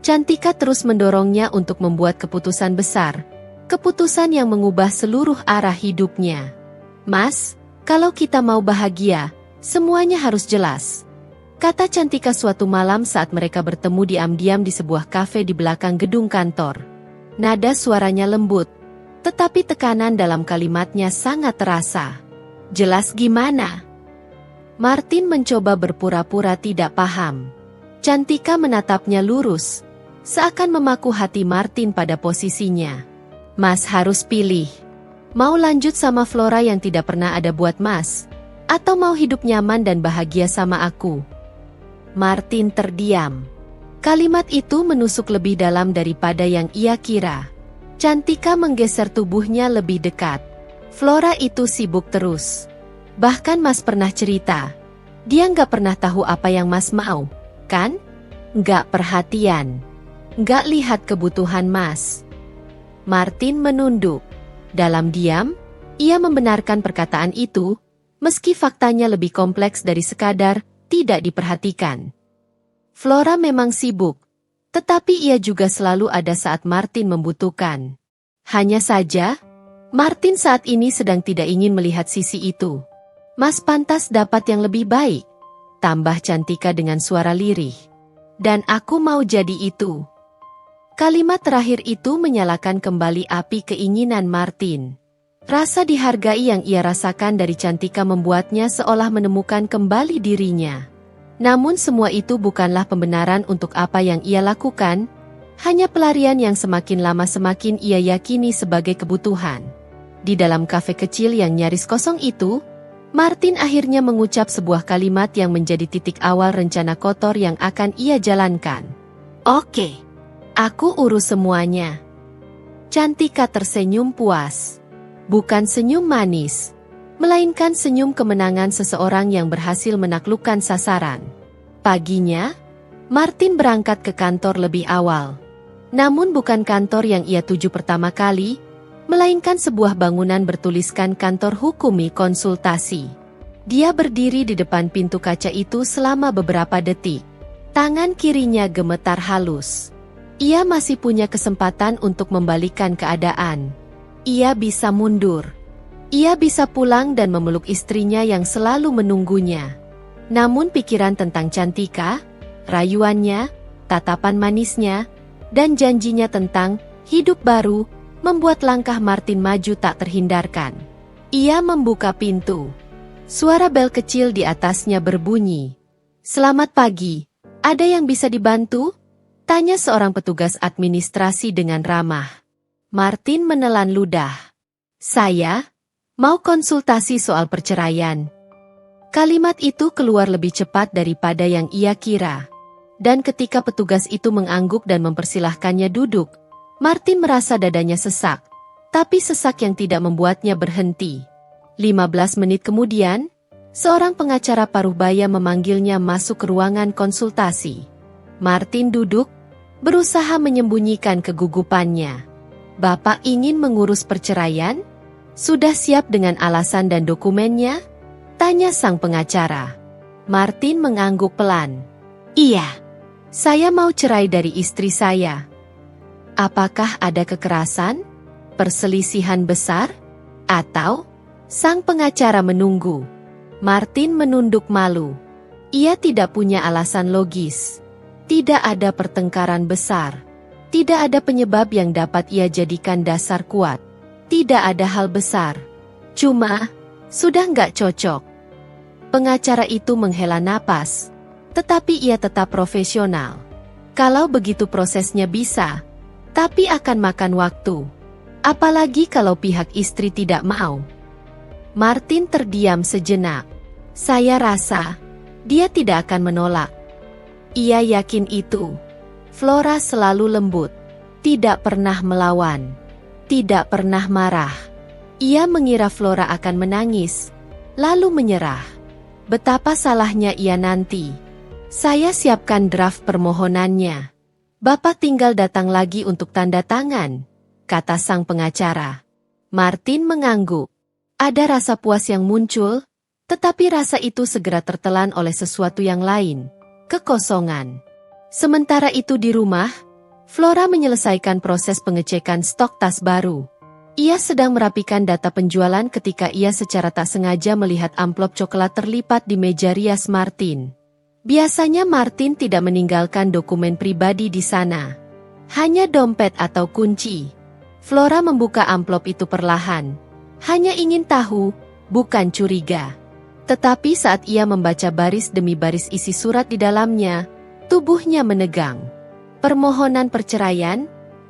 Cantika terus mendorongnya untuk membuat keputusan besar, keputusan yang mengubah seluruh arah hidupnya. "Mas, kalau kita mau bahagia, semuanya harus jelas," kata Cantika suatu malam saat mereka bertemu diam-diam di sebuah kafe di belakang gedung kantor. Nada suaranya lembut, tetapi tekanan dalam kalimatnya sangat terasa. "Jelas gimana?" Martin mencoba berpura-pura tidak paham. Cantika menatapnya lurus, seakan memaku hati Martin pada posisinya. "Mas harus pilih. Mau lanjut sama Flora yang tidak pernah ada buat Mas, atau mau hidup nyaman dan bahagia sama aku?" Martin terdiam. Kalimat itu menusuk lebih dalam daripada yang ia kira. Cantika menggeser tubuhnya lebih dekat. "Flora itu sibuk terus. Bahkan Mas pernah cerita, dia nggak pernah tahu apa yang Mas mau, kan? Nggak perhatian. Nggak lihat kebutuhan Mas." Martin menunduk. Dalam diam, ia membenarkan perkataan itu, meski faktanya lebih kompleks dari sekadar tidak diperhatikan. Flora memang sibuk, tetapi ia juga selalu ada saat Martin membutuhkan. Hanya saja, Martin saat ini sedang tidak ingin melihat sisi itu. "Mas pantas dapat yang lebih baik," tambah Cantika dengan suara lirih. "Dan aku mau jadi itu." Kalimat terakhir itu menyalakan kembali api keinginan Martin. Rasa dihargai yang ia rasakan dari Cantika membuatnya seolah menemukan kembali dirinya. Namun semua itu bukanlah pembenaran untuk apa yang ia lakukan, hanya pelarian yang semakin lama semakin ia yakini sebagai kebutuhan. Di dalam kafe kecil yang nyaris kosong itu, Martin akhirnya mengucap sebuah kalimat yang menjadi titik awal rencana kotor yang akan ia jalankan. "Oke, aku urus semuanya." Cantika tersenyum puas. Bukan senyum manis, melainkan senyum kemenangan seseorang yang berhasil menaklukkan sasaran. Paginya, Martin berangkat ke kantor lebih awal. Namun bukan kantor yang ia tuju pertama kali, melainkan sebuah bangunan bertuliskan kantor hukumi konsultasi. Dia berdiri di depan pintu kaca itu selama beberapa detik. Tangan kirinya gemetar halus. Ia masih punya kesempatan untuk membalikkan keadaan. Ia bisa mundur. Ia bisa pulang dan memeluk istrinya yang selalu menunggunya. Namun pikiran tentang Cantika, rayuannya, tatapan manisnya, dan janjinya tentang hidup baru, membuat langkah Martin maju tak terhindarkan. Ia membuka pintu. Suara bel kecil di atasnya berbunyi. "Selamat pagi, ada yang bisa dibantu?" tanya seorang petugas administrasi dengan ramah. Martin menelan ludah. "Saya mau konsultasi soal perceraian." Kalimat itu keluar lebih cepat daripada yang ia kira. Dan ketika petugas itu mengangguk dan mempersilahkannya duduk, Martin merasa dadanya sesak, tapi sesak yang tidak membuatnya berhenti. 15 menit kemudian, seorang pengacara paruh-baya memanggilnya masuk ke ruangan konsultasi. Martin duduk, berusaha menyembunyikan kegugupannya. "Bapak ingin mengurus perceraian? Sudah siap dengan alasan dan dokumennya?" tanya sang pengacara. Martin mengangguk pelan. "Iya, saya mau cerai dari istri saya." "Apakah ada kekerasan? Perselisihan besar? Atau?" sang pengacara menunggu. Martin menunduk malu. Ia tidak punya alasan logis. Tidak ada pertengkaran besar. Tidak ada penyebab yang dapat ia jadikan dasar kuat. Tidak ada hal besar. Cuma, sudah nggak cocok. Pengacara itu menghela napas, tetapi ia tetap profesional. Kalau begitu prosesnya bisa, tapi akan makan waktu. Apalagi kalau pihak istri tidak mau. Martin terdiam sejenak. Saya rasa, dia tidak akan menolak. Ia yakin itu. Flora selalu lembut. Tidak pernah melawan. Tidak pernah marah. Ia mengira Flora akan menangis, lalu menyerah. Betapa salahnya ia nanti. Saya siapkan draft permohonannya. Bapak tinggal datang lagi untuk tanda tangan, kata sang pengacara. Martin mengangguk. Ada rasa puas yang muncul, tetapi rasa itu segera tertelan oleh sesuatu yang lain, kekosongan. Sementara itu di rumah, Flora menyelesaikan proses pengecekan stok tas baru. Ia sedang merapikan data penjualan ketika ia secara tak sengaja melihat amplop coklat terlipat di meja rias Martin. Biasanya Martin tidak meninggalkan dokumen pribadi di sana. Hanya dompet atau kunci. Flora membuka amplop itu perlahan. Hanya ingin tahu, bukan curiga. Tetapi saat ia membaca baris demi baris isi surat di dalamnya, tubuhnya menegang. Permohonan perceraian,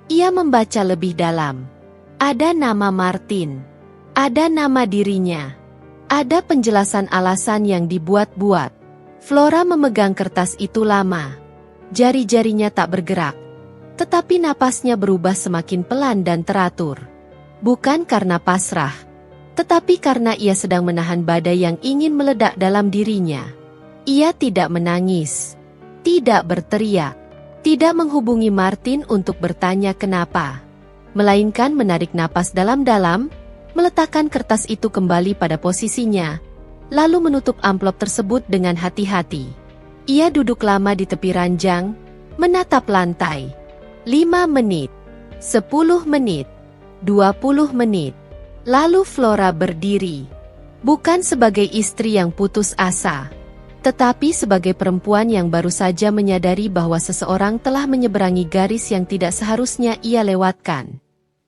ia membaca lebih dalam. Ada nama Martin. Ada nama dirinya. Ada penjelasan alasan yang dibuat-buat. Flora memegang kertas itu lama. Jari-jarinya tak bergerak. Tetapi napasnya berubah semakin pelan dan teratur. Bukan karena pasrah, tetapi karena ia sedang menahan badai yang ingin meledak dalam dirinya. Ia tidak menangis, tidak berteriak, tidak menghubungi Martin untuk bertanya kenapa, melainkan menarik napas dalam-dalam, meletakkan kertas itu kembali pada posisinya, lalu menutup amplop tersebut dengan hati-hati. Ia duduk lama di tepi ranjang, menatap lantai. 5 menit, 10 menit, 20 menit. Lalu Flora berdiri. Bukan sebagai istri yang putus asa, tetapi sebagai perempuan yang baru saja menyadari bahwa seseorang telah menyeberangi garis yang tidak seharusnya ia lewatkan.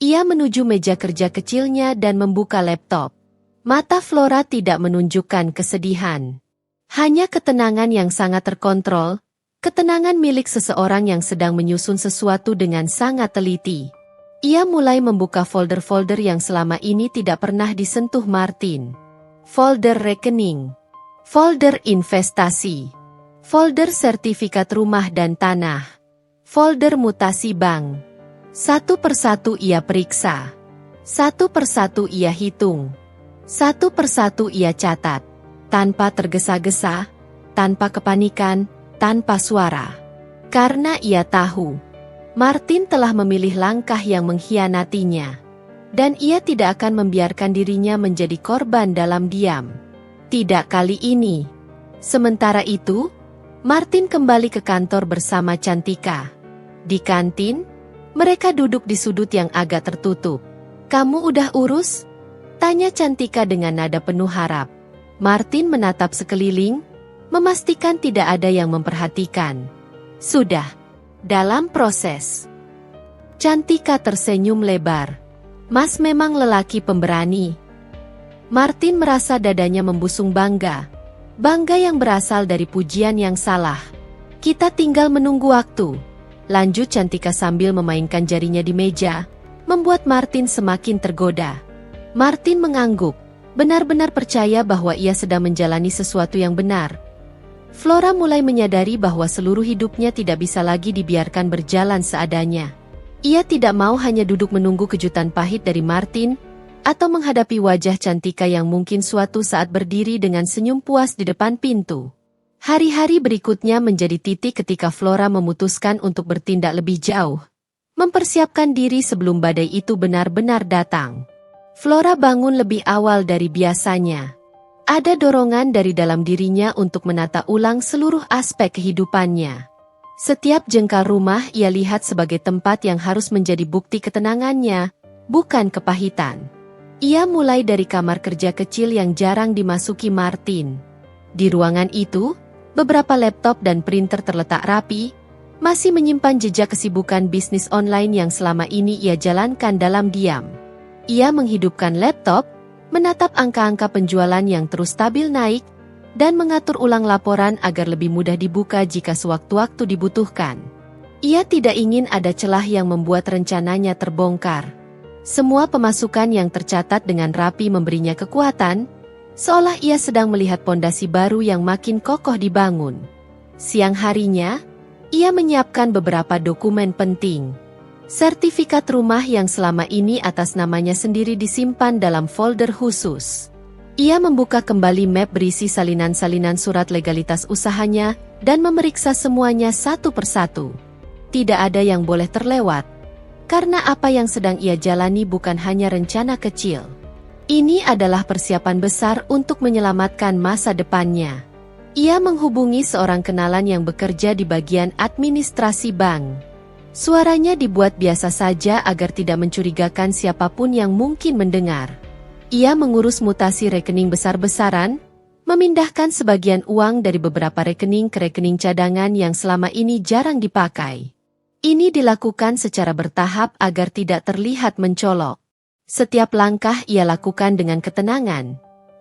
Ia menuju meja kerja kecilnya dan membuka laptop. Mata Flora tidak menunjukkan kesedihan. Hanya ketenangan yang sangat terkontrol, ketenangan milik seseorang yang sedang menyusun sesuatu dengan sangat teliti. Ia mulai membuka folder-folder yang selama ini tidak pernah disentuh Martin. Folder rekening, folder investasi, folder sertifikat rumah dan tanah, folder mutasi bank. Satu persatu ia periksa. Satu persatu ia hitung. Satu persatu ia catat. Tanpa tergesa-gesa, tanpa kepanikan, tanpa suara. Karena ia tahu Martin telah memilih langkah yang mengkhianatinya. Dan ia tidak akan membiarkan dirinya menjadi korban dalam diam. Tidak kali ini. Sementara itu, Martin kembali ke kantor bersama Cantika. Di kantin, mereka duduk di sudut yang agak tertutup. "Kamu udah urus?" tanya Cantika dengan nada penuh harap. Martin menatap sekeliling, memastikan tidak ada yang memperhatikan. "Sudah. Dalam proses." Cantika tersenyum lebar. "Mas memang lelaki pemberani." Martin merasa dadanya membusung bangga. Bangga yang berasal dari pujian yang salah. "Kita tinggal menunggu waktu," lanjut Cantika sambil memainkan jarinya di meja, membuat Martin semakin tergoda. Martin mengangguk, benar-benar percaya bahwa ia sedang menjalani sesuatu yang benar. Flora mulai menyadari bahwa seluruh hidupnya tidak bisa lagi dibiarkan berjalan seadanya. Ia tidak mau hanya duduk menunggu kejutan pahit dari Martin, atau menghadapi wajah Cantika yang mungkin suatu saat berdiri dengan senyum puas di depan pintu. Hari-hari berikutnya menjadi titik ketika Flora memutuskan untuk bertindak lebih jauh, mempersiapkan diri sebelum badai itu benar-benar datang. Flora bangun lebih awal dari biasanya. Ada dorongan dari dalam dirinya untuk menata ulang seluruh aspek kehidupannya. Setiap jengkal rumah ia lihat sebagai tempat yang harus menjadi bukti ketenangannya, bukan kepahitan. Ia mulai dari kamar kerja kecil yang jarang dimasuki Martin. Di ruangan itu, beberapa laptop dan printer terletak rapi, masih menyimpan jejak kesibukan bisnis online yang selama ini ia jalankan dalam diam. Ia menghidupkan laptop, menatap angka-angka penjualan yang terus stabil naik, dan mengatur ulang laporan agar lebih mudah dibuka jika sewaktu-waktu dibutuhkan. Ia tidak ingin ada celah yang membuat rencananya terbongkar. Semua pemasukan yang tercatat dengan rapi memberinya kekuatan, seolah ia sedang melihat pondasi baru yang makin kokoh dibangun. Siang harinya, ia menyiapkan beberapa dokumen penting. Sertifikat rumah yang selama ini atas namanya sendiri disimpan dalam folder khusus. Ia membuka kembali map berisi salinan-salinan surat legalitas usahanya dan memeriksa semuanya satu persatu. Tidak ada yang boleh terlewat, karena apa yang sedang ia jalani bukan hanya rencana kecil. Ini adalah persiapan besar untuk menyelamatkan masa depannya. Ia menghubungi seorang kenalan yang bekerja di bagian administrasi bank. Suaranya dibuat biasa saja agar tidak mencurigakan siapapun yang mungkin mendengar. Ia mengurus mutasi rekening besar-besaran, memindahkan sebagian uang dari beberapa rekening ke rekening cadangan yang selama ini jarang dipakai. Ini dilakukan secara bertahap agar tidak terlihat mencolok. Setiap langkah ia lakukan dengan ketenangan.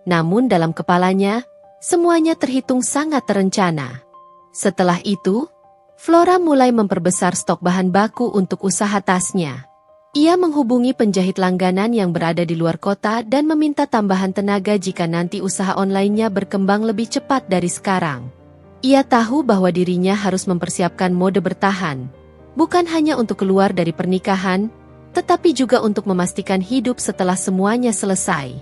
Namun dalam kepalanya, semuanya terhitung sangat terencana. Setelah itu, Flora mulai memperbesar stok bahan baku untuk usaha tasnya. Ia menghubungi penjahit langganan yang berada di luar kota dan meminta tambahan tenaga jika nanti usaha online-nya berkembang lebih cepat dari sekarang. Ia tahu bahwa dirinya harus mempersiapkan mode bertahan, bukan hanya untuk keluar dari pernikahan, tetapi juga untuk memastikan hidup setelah semuanya selesai.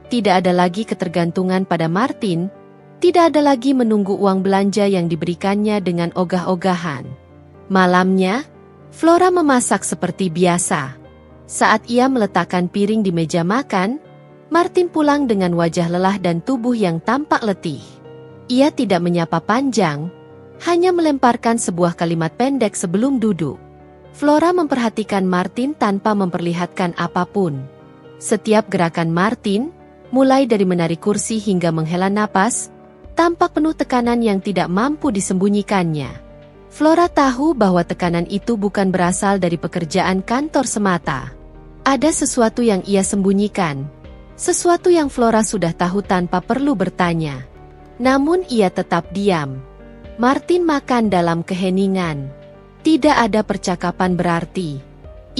Tidak ada lagi ketergantungan pada Martin, tidak ada lagi menunggu uang belanja yang diberikannya dengan ogah-ogahan. Malamnya, Flora memasak seperti biasa. Saat ia meletakkan piring di meja makan, Martin pulang dengan wajah lelah dan tubuh yang tampak letih. Ia tidak menyapa panjang, hanya melemparkan sebuah kalimat pendek sebelum duduk. Flora memperhatikan Martin tanpa memperlihatkan apapun. Setiap gerakan Martin, mulai dari menarik kursi hingga menghela napas, tampak penuh tekanan yang tidak mampu disembunyikannya. Flora tahu bahwa tekanan itu bukan berasal dari pekerjaan kantor semata. Ada sesuatu yang ia sembunyikan, sesuatu yang Flora sudah tahu tanpa perlu bertanya. Namun ia tetap diam. Martin makan dalam keheningan. Tidak ada percakapan berarti.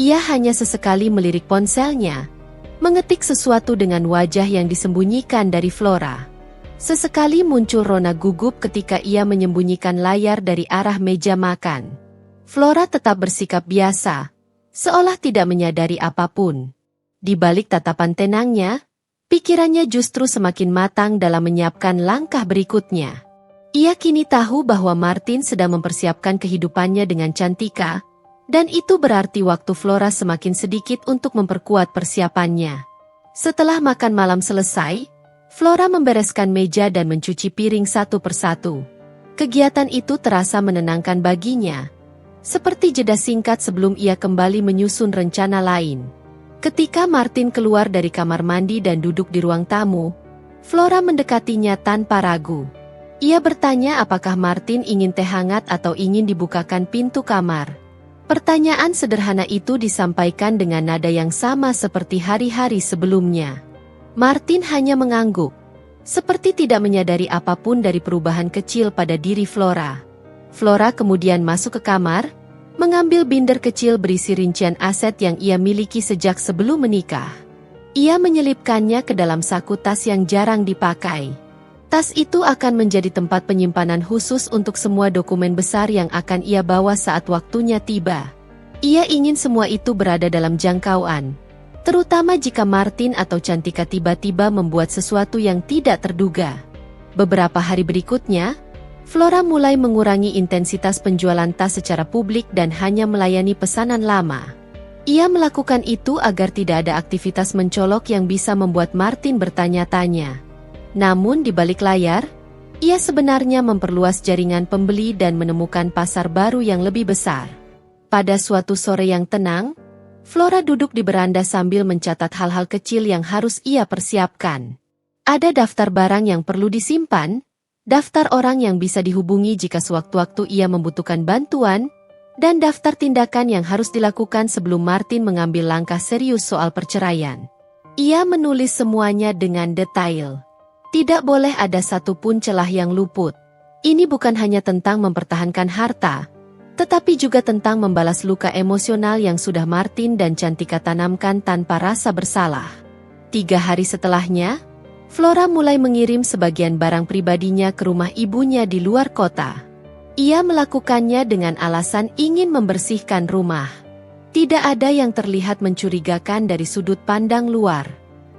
Ia hanya sesekali melirik ponselnya, mengetik sesuatu dengan wajah yang disembunyikan dari Flora. Sesekali muncul rona gugup ketika ia menyembunyikan layar dari arah meja makan. Flora tetap bersikap biasa, seolah tidak menyadari apapun. Di balik tatapan tenangnya, pikirannya justru semakin matang dalam menyiapkan langkah berikutnya. Ia kini tahu bahwa Martin sedang mempersiapkan kehidupannya dengan Cantika, Dan itu berarti waktu Flora semakin sedikit untuk memperkuat persiapannya. Setelah makan malam selesai, Flora membereskan meja dan mencuci piring satu persatu. Kegiatan itu terasa menenangkan baginya, seperti jeda singkat sebelum ia kembali menyusun rencana lain. Ketika Martin keluar dari kamar mandi dan duduk di ruang tamu, Flora mendekatinya tanpa ragu. Ia bertanya apakah Martin ingin teh hangat atau ingin dibukakan pintu kamar. Pertanyaan sederhana itu disampaikan dengan nada yang sama seperti hari-hari sebelumnya. Martin hanya mengangguk, seperti tidak menyadari apapun dari perubahan kecil pada diri Flora. Flora kemudian masuk ke kamar, mengambil binder kecil berisi rincian aset yang ia miliki sejak sebelum menikah. Ia menyelipkannya ke dalam saku tas yang jarang dipakai. Tas itu akan menjadi tempat penyimpanan khusus untuk semua dokumen besar yang akan ia bawa saat waktunya tiba. Ia ingin semua itu berada dalam jangkauan, terutama jika Martin atau Cantika tiba-tiba membuat sesuatu yang tidak terduga. Beberapa hari berikutnya, Flora mulai mengurangi intensitas penjualan tas secara publik dan hanya melayani pesanan lama. Ia melakukan itu agar tidak ada aktivitas mencolok yang bisa membuat Martin bertanya-tanya. Namun di balik layar, ia sebenarnya memperluas jaringan pembeli dan menemukan pasar baru yang lebih besar. Pada suatu sore yang tenang, Flora duduk di beranda sambil mencatat hal-hal kecil yang harus ia persiapkan. Ada daftar barang yang perlu disimpan, daftar orang yang bisa dihubungi jika sewaktu-waktu ia membutuhkan bantuan, dan daftar tindakan yang harus dilakukan sebelum Martin mengambil langkah serius soal perceraian. Ia menulis semuanya dengan detail. Tidak boleh ada satupun celah yang luput. Ini bukan hanya tentang mempertahankan harta, tetapi juga tentang membalas luka emosional yang sudah Martin dan Cantika tanamkan tanpa rasa bersalah. 3 hari setelahnya, Flora mulai mengirim sebagian barang pribadinya ke rumah ibunya di luar kota. Ia melakukannya dengan alasan ingin membersihkan rumah. Tidak ada yang terlihat mencurigakan dari sudut pandang luar.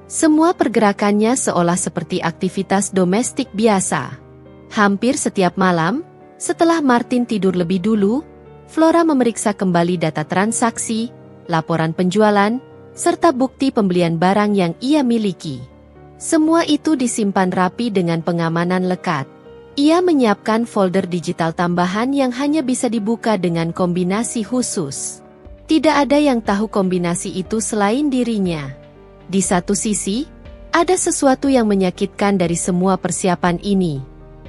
Semua pergerakannya seolah seperti aktivitas domestik biasa. Hampir setiap malam, setelah Martin tidur lebih dulu, Flora memeriksa kembali data transaksi, laporan penjualan, serta bukti pembelian barang yang ia miliki. Semua itu disimpan rapi dengan pengamanan lekat. Ia menyiapkan folder digital tambahan yang hanya bisa dibuka dengan kombinasi khusus. Tidak ada yang tahu kombinasi itu selain dirinya. Di satu sisi, ada sesuatu yang menyakitkan dari semua persiapan ini.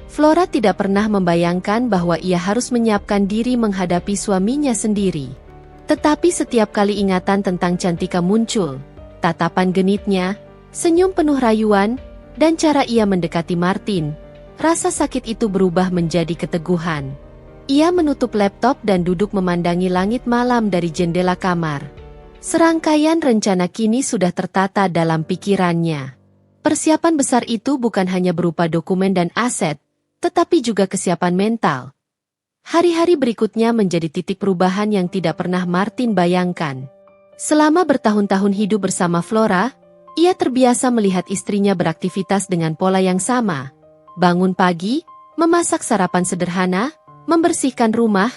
Flora tidak pernah membayangkan bahwa ia harus menyiapkan diri menghadapi suaminya sendiri. Tetapi setiap kali ingatan tentang Cantika muncul, tatapan genitnya, senyum penuh rayuan, dan cara ia mendekati Martin, rasa sakit itu berubah menjadi keteguhan. Ia menutup laptop dan duduk memandangi langit malam dari jendela kamar. Serangkaian rencana kini sudah tertata dalam pikirannya. Persiapan besar itu bukan hanya berupa dokumen dan aset, tetapi juga kesiapan mental. Hari-hari berikutnya menjadi titik perubahan yang tidak pernah Martin bayangkan. Selama bertahun-tahun hidup bersama Flora, ia terbiasa melihat istrinya beraktivitas dengan pola yang sama. Bangun pagi, memasak sarapan sederhana, membersihkan rumah,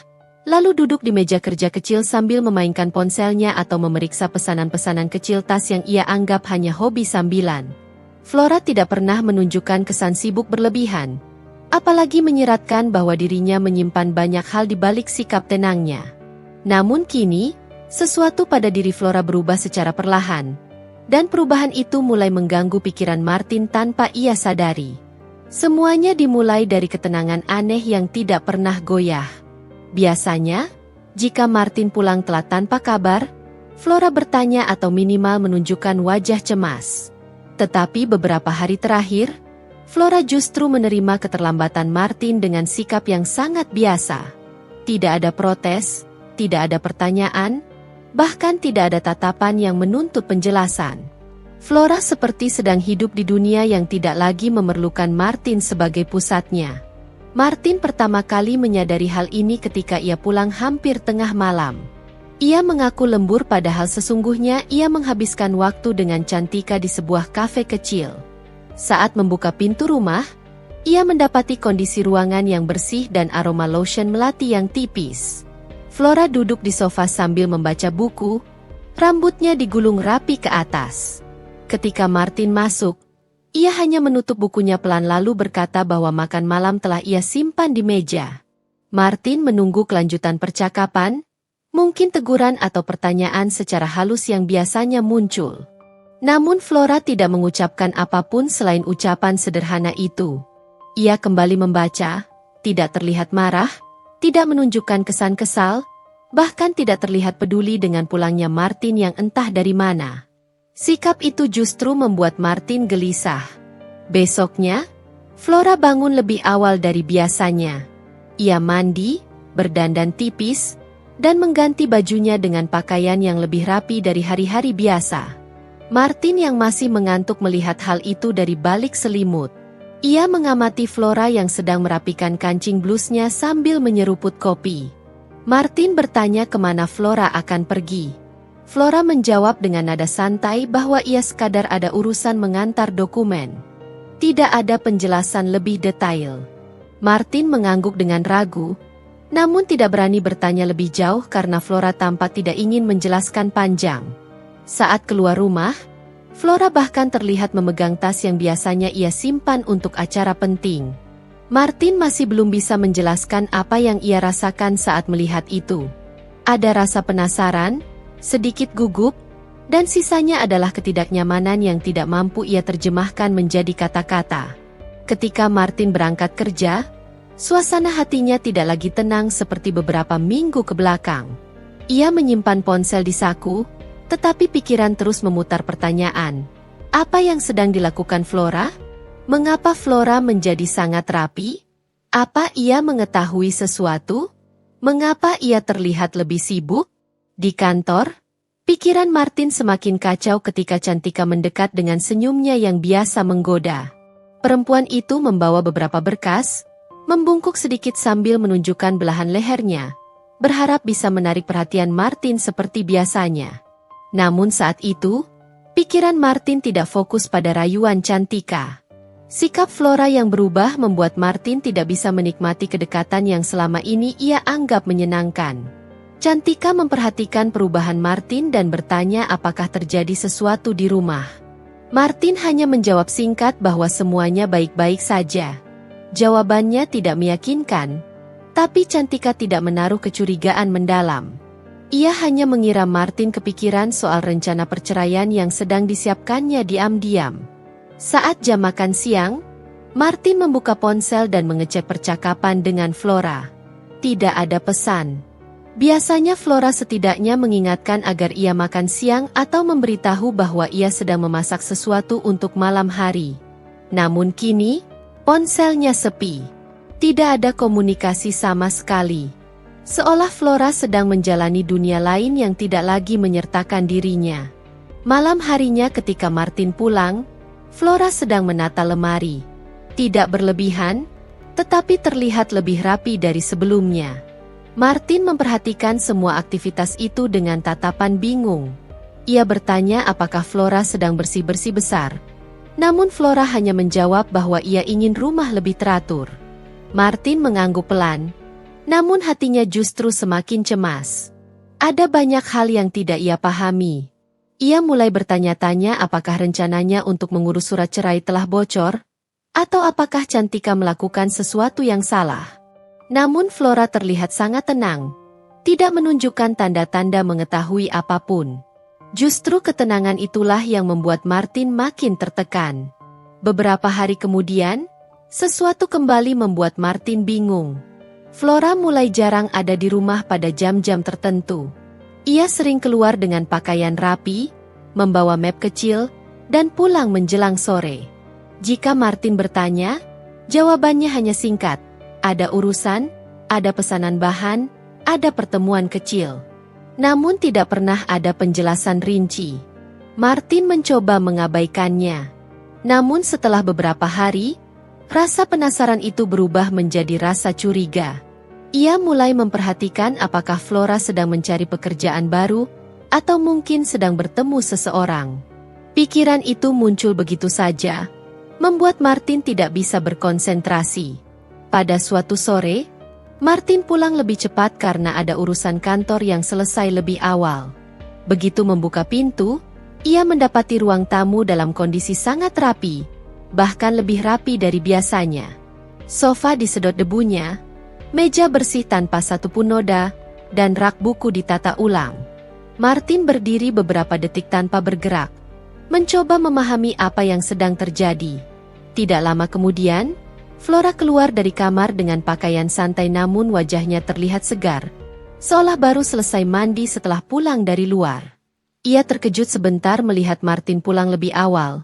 lalu duduk di meja kerja kecil sambil memainkan ponselnya atau memeriksa pesanan-pesanan kecil tas yang ia anggap hanya hobi sambilan. Flora tidak pernah menunjukkan kesan sibuk berlebihan, apalagi menyiratkan bahwa dirinya menyimpan banyak hal di balik sikap tenangnya. Namun kini, sesuatu pada diri Flora berubah secara perlahan. Dan perubahan itu mulai mengganggu pikiran Martin tanpa ia sadari. Semuanya dimulai dari ketenangan aneh yang tidak pernah goyah. Biasanya, jika Martin pulang telat tanpa kabar, Flora bertanya atau minimal menunjukkan wajah cemas. Tetapi beberapa hari terakhir, Flora justru menerima keterlambatan Martin dengan sikap yang sangat biasa. Tidak ada protes, tidak ada pertanyaan, bahkan tidak ada tatapan yang menuntut penjelasan. Flora seperti sedang hidup di dunia yang tidak lagi memerlukan Martin sebagai pusatnya. Martin pertama kali menyadari hal ini ketika ia pulang hampir tengah malam. Ia mengaku lembur padahal sesungguhnya ia menghabiskan waktu dengan Cantika di sebuah kafe kecil. Saat membuka pintu rumah, ia mendapati kondisi ruangan yang bersih dan aroma lotion melati yang tipis. Flora duduk di sofa sambil membaca buku, rambutnya digulung rapi ke atas. Ketika Martin masuk, ia hanya menutup bukunya pelan lalu berkata bahwa makan malam telah ia simpan di meja. Martin menunggu kelanjutan percakapan, mungkin teguran atau pertanyaan secara halus yang biasanya muncul. Namun Flora tidak mengucapkan apapun selain ucapan sederhana itu. Ia kembali membaca, tidak terlihat marah, tidak menunjukkan kesan kesal, bahkan tidak terlihat peduli dengan pulangnya Martin yang entah dari mana. Sikap itu justru membuat Martin gelisah. Besoknya, Flora bangun lebih awal dari biasanya. Ia mandi, berdandan tipis, dan mengganti bajunya dengan pakaian yang lebih rapi dari hari-hari biasa. Martin yang masih mengantuk melihat hal itu dari balik selimut. Ia mengamati Flora yang sedang merapikan kancing blusnya sambil menyeruput kopi. Martin bertanya kemana Flora akan pergi. Flora menjawab dengan nada santai bahwa ia sekadar ada urusan mengantar dokumen. Tidak ada penjelasan lebih detail. Martin mengangguk dengan ragu, namun tidak berani bertanya lebih jauh karena Flora tampak tidak ingin menjelaskan panjang. Saat keluar rumah, Flora bahkan terlihat memegang tas yang biasanya ia simpan untuk acara penting. Martin masih belum bisa menjelaskan apa yang ia rasakan saat melihat itu. Ada rasa penasaran, sedikit gugup, dan sisanya adalah ketidaknyamanan yang tidak mampu ia terjemahkan menjadi kata-kata. Ketika Martin berangkat kerja, suasana hatinya tidak lagi tenang seperti beberapa minggu ke belakang. Ia menyimpan ponsel di saku, tetapi pikiran terus memutar pertanyaan. Apa yang sedang dilakukan Flora? Mengapa Flora menjadi sangat rapi? Apa ia mengetahui sesuatu? Mengapa ia terlihat lebih sibuk? Di kantor, pikiran Martin semakin kacau ketika Cantika mendekat dengan senyumnya yang biasa menggoda. Perempuan itu membawa beberapa berkas, membungkuk sedikit sambil menunjukkan belahan lehernya, berharap bisa menarik perhatian Martin seperti biasanya. Namun saat itu, pikiran Martin tidak fokus pada rayuan Cantika. Sikap Flora yang berubah membuat Martin tidak bisa menikmati kedekatan yang selama ini ia anggap menyenangkan. Cantika memperhatikan perubahan Martin dan bertanya apakah terjadi sesuatu di rumah. Martin hanya menjawab singkat bahwa semuanya baik-baik saja. Jawabannya tidak meyakinkan, tapi Cantika tidak menaruh kecurigaan mendalam. Ia hanya mengira Martin kepikiran soal rencana perceraian yang sedang disiapkannya diam-diam. Saat jam makan siang, Martin membuka ponsel dan mengecek percakapan dengan Flora. Tidak ada pesan. Biasanya Flora setidaknya mengingatkan agar ia makan siang atau memberitahu bahwa ia sedang memasak sesuatu untuk malam hari. Namun kini, ponselnya sepi. Tidak ada komunikasi sama sekali. Seolah Flora sedang menjalani dunia lain yang tidak lagi menyertakan dirinya. Malam harinya ketika Martin pulang, Flora sedang menata lemari. Tidak berlebihan, tetapi terlihat lebih rapi dari sebelumnya. Martin memperhatikan semua aktivitas itu dengan tatapan bingung. Ia bertanya apakah Flora sedang bersih-bersih besar. Namun Flora hanya menjawab bahwa ia ingin rumah lebih teratur. Martin mengangguk pelan, namun hatinya justru semakin cemas. Ada banyak hal yang tidak ia pahami. Ia mulai bertanya-tanya apakah rencananya untuk mengurus surat cerai telah bocor, atau apakah Cantika melakukan sesuatu yang salah. Namun Flora terlihat sangat tenang, tidak menunjukkan tanda-tanda mengetahui apapun. Justru ketenangan itulah yang membuat Martin makin tertekan. Beberapa hari kemudian, sesuatu kembali membuat Martin bingung. Flora mulai jarang ada di rumah pada jam-jam tertentu. Ia sering keluar dengan pakaian rapi, membawa map kecil, dan pulang menjelang sore. Jika Martin bertanya, jawabannya hanya singkat. Ada urusan, ada pesanan bahan, ada pertemuan kecil. Namun tidak pernah ada penjelasan rinci. Martin mencoba mengabaikannya. Namun setelah beberapa hari, rasa penasaran itu berubah menjadi rasa curiga. Ia mulai memperhatikan apakah Flora sedang mencari pekerjaan baru, atau mungkin sedang bertemu seseorang. Pikiran itu muncul begitu saja, membuat Martin tidak bisa berkonsentrasi. Pada suatu sore, Martin pulang lebih cepat karena ada urusan kantor yang selesai lebih awal. Begitu membuka pintu, ia mendapati ruang tamu dalam kondisi sangat rapi, bahkan lebih rapi dari biasanya. Sofa disedot debunya, meja bersih tanpa satupun noda, dan rak buku ditata ulang. Martin berdiri beberapa detik tanpa bergerak, mencoba memahami apa yang sedang terjadi. Tidak lama kemudian, Flora keluar dari kamar dengan pakaian santai namun wajahnya terlihat segar, seolah baru selesai mandi setelah pulang dari luar. Ia terkejut sebentar melihat Martin pulang lebih awal,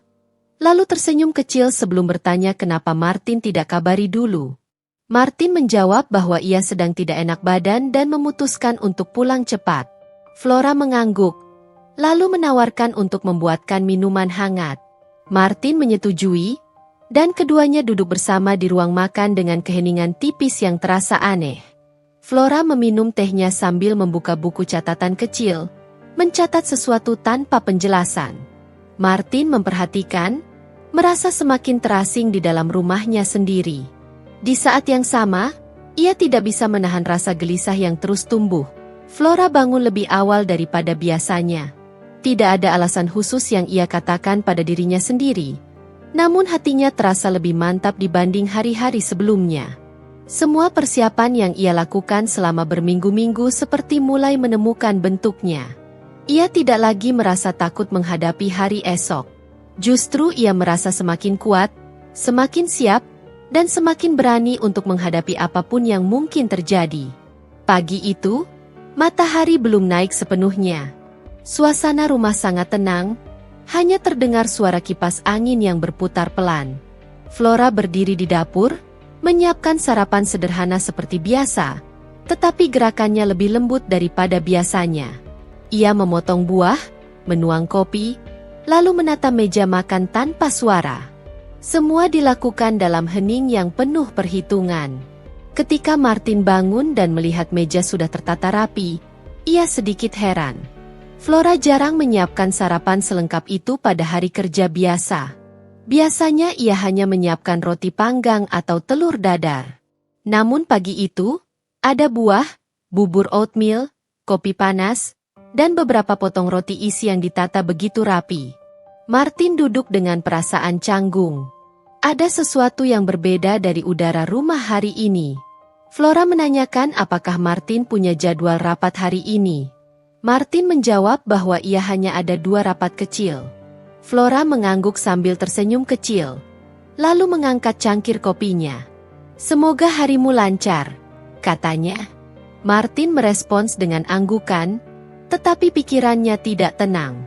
lalu tersenyum kecil sebelum bertanya kenapa Martin tidak kabari dulu. Martin menjawab bahwa ia sedang tidak enak badan dan memutuskan untuk pulang cepat. Flora mengangguk, lalu menawarkan untuk membuatkan minuman hangat. Martin menyetujui, dan keduanya duduk bersama di ruang makan dengan keheningan tipis yang terasa aneh. Flora meminum tehnya sambil membuka buku catatan kecil, mencatat sesuatu tanpa penjelasan. Martin memperhatikan, merasa semakin terasing di dalam rumahnya sendiri. Di saat yang sama, ia tidak bisa menahan rasa gelisah yang terus tumbuh. Flora bangun lebih awal daripada biasanya. Tidak ada alasan khusus yang ia katakan pada dirinya sendiri. Namun hatinya terasa lebih mantap dibanding hari-hari sebelumnya. Semua persiapan yang ia lakukan selama berminggu-minggu seperti mulai menemukan bentuknya. Ia tidak lagi merasa takut menghadapi hari esok. Justru ia merasa semakin kuat, semakin siap, dan semakin berani untuk menghadapi apapun yang mungkin terjadi. Pagi itu, matahari belum naik sepenuhnya. Suasana rumah sangat tenang, hanya terdengar suara kipas angin yang berputar pelan. Flora berdiri di dapur, menyiapkan sarapan sederhana seperti biasa, tetapi gerakannya lebih lembut daripada biasanya. Ia memotong buah, menuang kopi, lalu menata meja makan tanpa suara. Semua dilakukan dalam hening yang penuh perhitungan. Ketika Martin bangun dan melihat meja sudah tertata rapi, ia sedikit heran. Flora jarang menyiapkan sarapan selengkap itu pada hari kerja biasa. Biasanya ia hanya menyiapkan roti panggang atau telur dadar. Namun pagi itu, ada buah, bubur oatmeal, kopi panas, dan beberapa potong roti isi yang ditata begitu rapi. Martin duduk dengan perasaan canggung. Ada sesuatu yang berbeda dari udara rumah hari ini. Flora menanyakan apakah Martin punya jadwal rapat hari ini. Martin menjawab bahwa ia hanya ada 2 rapat kecil. Flora mengangguk sambil tersenyum kecil, lalu mengangkat cangkir kopinya. "Semoga harimu lancar," katanya. Martin merespons dengan anggukan, tetapi pikirannya tidak tenang.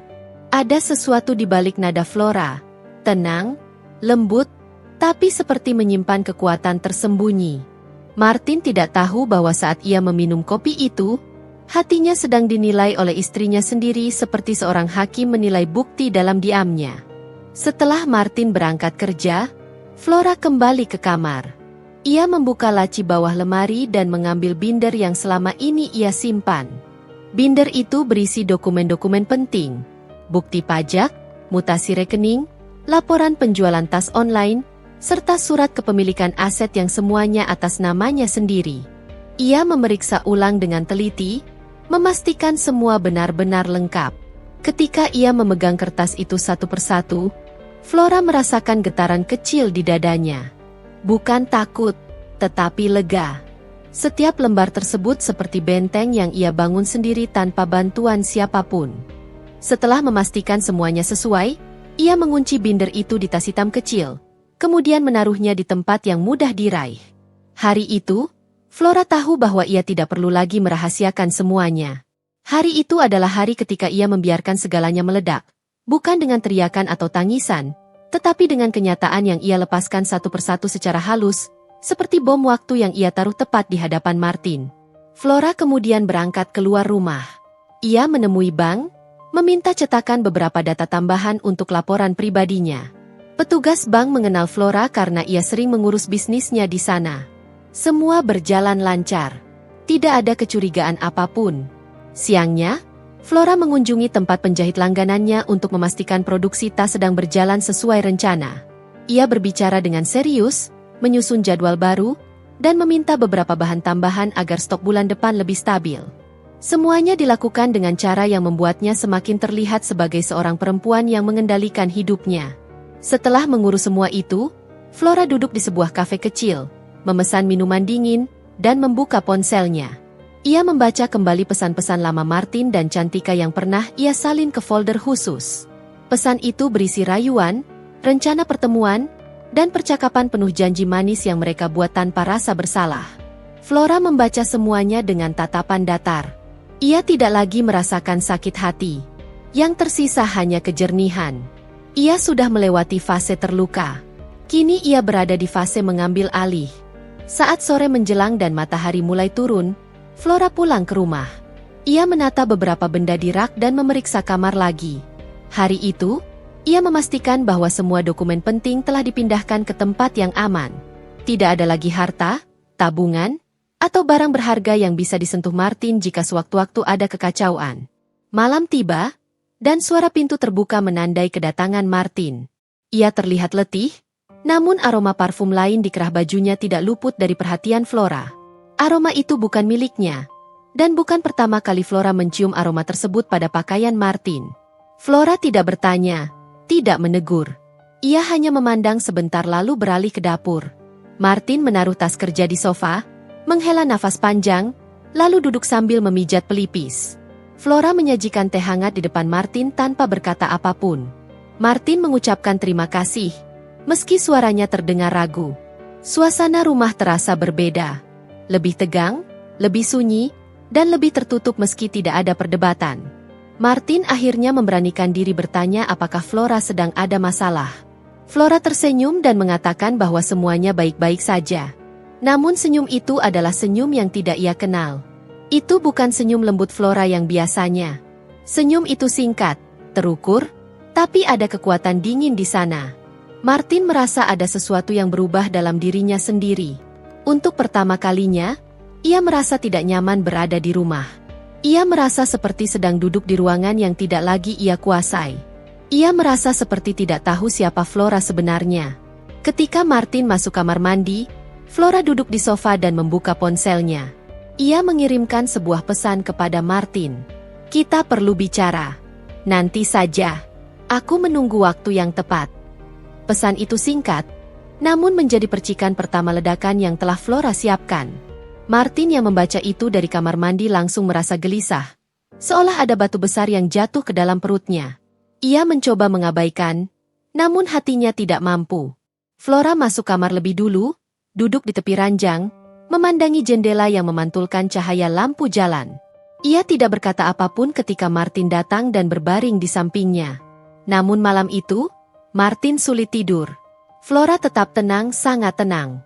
Ada sesuatu di balik nada Flora, tenang, lembut, tapi seperti menyimpan kekuatan tersembunyi. Martin tidak tahu bahwa saat ia meminum kopi itu, hatinya sedang dinilai oleh istrinya sendiri seperti seorang hakim menilai bukti dalam diamnya. Setelah Martin berangkat kerja, Flora kembali ke kamar. Ia membuka laci bawah lemari dan mengambil binder yang selama ini ia simpan. Binder itu berisi dokumen-dokumen penting, bukti pajak, mutasi rekening, laporan penjualan tas online, serta surat kepemilikan aset yang semuanya atas namanya sendiri. Ia memeriksa ulang dengan teliti, memastikan semua benar-benar lengkap. Ketika ia memegang kertas itu satu persatu, Flora merasakan getaran kecil di dadanya. Bukan takut, tetapi lega. Setiap lembar tersebut seperti benteng yang ia bangun sendiri tanpa bantuan siapapun. Setelah memastikan semuanya sesuai, ia mengunci binder itu di tas hitam kecil, kemudian menaruhnya di tempat yang mudah diraih. Hari itu, Flora tahu bahwa ia tidak perlu lagi merahasiakan semuanya. Hari itu adalah hari ketika ia membiarkan segalanya meledak, bukan dengan teriakan atau tangisan, tetapi dengan kenyataan yang ia lepaskan satu persatu secara halus, seperti bom waktu yang ia taruh tepat di hadapan Martin. Flora kemudian berangkat keluar rumah. Ia menemui bank, meminta cetakan beberapa data tambahan untuk laporan pribadinya. Petugas bank mengenal Flora karena ia sering mengurus bisnisnya di sana. Semua berjalan lancar. Tidak ada kecurigaan apapun. Siangnya, Flora mengunjungi tempat penjahit langganannya untuk memastikan produksi tas sedang berjalan sesuai rencana. Ia berbicara dengan serius, menyusun jadwal baru, dan meminta beberapa bahan tambahan agar stok bulan depan lebih stabil. Semuanya dilakukan dengan cara yang membuatnya semakin terlihat sebagai seorang perempuan yang mengendalikan hidupnya. Setelah mengurus semua itu, Flora duduk di sebuah kafe kecil, memesan minuman dingin, dan membuka ponselnya. Ia membaca kembali pesan-pesan lama Martin dan Cantika yang pernah ia salin ke folder khusus. Pesan itu berisi rayuan, rencana pertemuan, dan percakapan penuh janji manis yang mereka buat tanpa rasa bersalah. Flora membaca semuanya dengan tatapan datar. Ia tidak lagi merasakan sakit hati. Yang tersisa hanya kejernihan. Ia sudah melewati fase terluka. Kini ia berada di fase mengambil alih. Saat sore menjelang dan matahari mulai turun, Flora pulang ke rumah. Ia menata beberapa benda di rak dan memeriksa kamar lagi. Hari itu, ia memastikan bahwa semua dokumen penting telah dipindahkan ke tempat yang aman. Tidak ada lagi harta, tabungan, atau barang berharga yang bisa disentuh Martin jika sewaktu-waktu ada kekacauan. Malam tiba, dan suara pintu terbuka menandai kedatangan Martin. Ia terlihat letih, namun aroma parfum lain di kerah bajunya tidak luput dari perhatian Flora. Aroma itu bukan miliknya, dan bukan pertama kali Flora mencium aroma tersebut pada pakaian Martin. Flora tidak bertanya, tidak menegur. Ia hanya memandang sebentar lalu beralih ke dapur. Martin menaruh tas kerja di sofa, menghela nafas panjang, lalu duduk sambil memijat pelipis. Flora menyajikan teh hangat di depan Martin tanpa berkata apapun. Martin mengucapkan terima kasih, meski suaranya terdengar ragu. Suasana rumah terasa berbeda. Lebih tegang, lebih sunyi, dan lebih tertutup meski tidak ada perdebatan. Martin akhirnya memberanikan diri bertanya apakah Flora sedang ada masalah. Flora tersenyum dan mengatakan bahwa semuanya baik-baik saja. Namun senyum itu adalah senyum yang tidak ia kenal. Itu bukan senyum lembut Flora yang biasanya. Senyum itu singkat, terukur, tapi ada kekuatan dingin di sana. Martin merasa ada sesuatu yang berubah dalam dirinya sendiri. Untuk pertama kalinya, ia merasa tidak nyaman berada di rumah. Ia merasa seperti sedang duduk di ruangan yang tidak lagi ia kuasai. Ia merasa seperti tidak tahu siapa Flora sebenarnya. Ketika Martin masuk kamar mandi, Flora duduk di sofa dan membuka ponselnya. Ia mengirimkan sebuah pesan kepada Martin. Kita perlu bicara. Nanti saja. Aku menunggu waktu yang tepat. Pesan itu singkat, namun menjadi percikan pertama ledakan yang telah Flora siapkan. Martin yang membaca itu dari kamar mandi langsung merasa gelisah. Seolah ada batu besar yang jatuh ke dalam perutnya. Ia mencoba mengabaikan, namun hatinya tidak mampu. Flora masuk kamar lebih dulu, duduk di tepi ranjang, memandangi jendela yang memantulkan cahaya lampu jalan. Ia tidak berkata apapun ketika Martin datang dan berbaring di sampingnya. Namun malam itu, Martin sulit tidur. Flora tetap tenang, sangat tenang.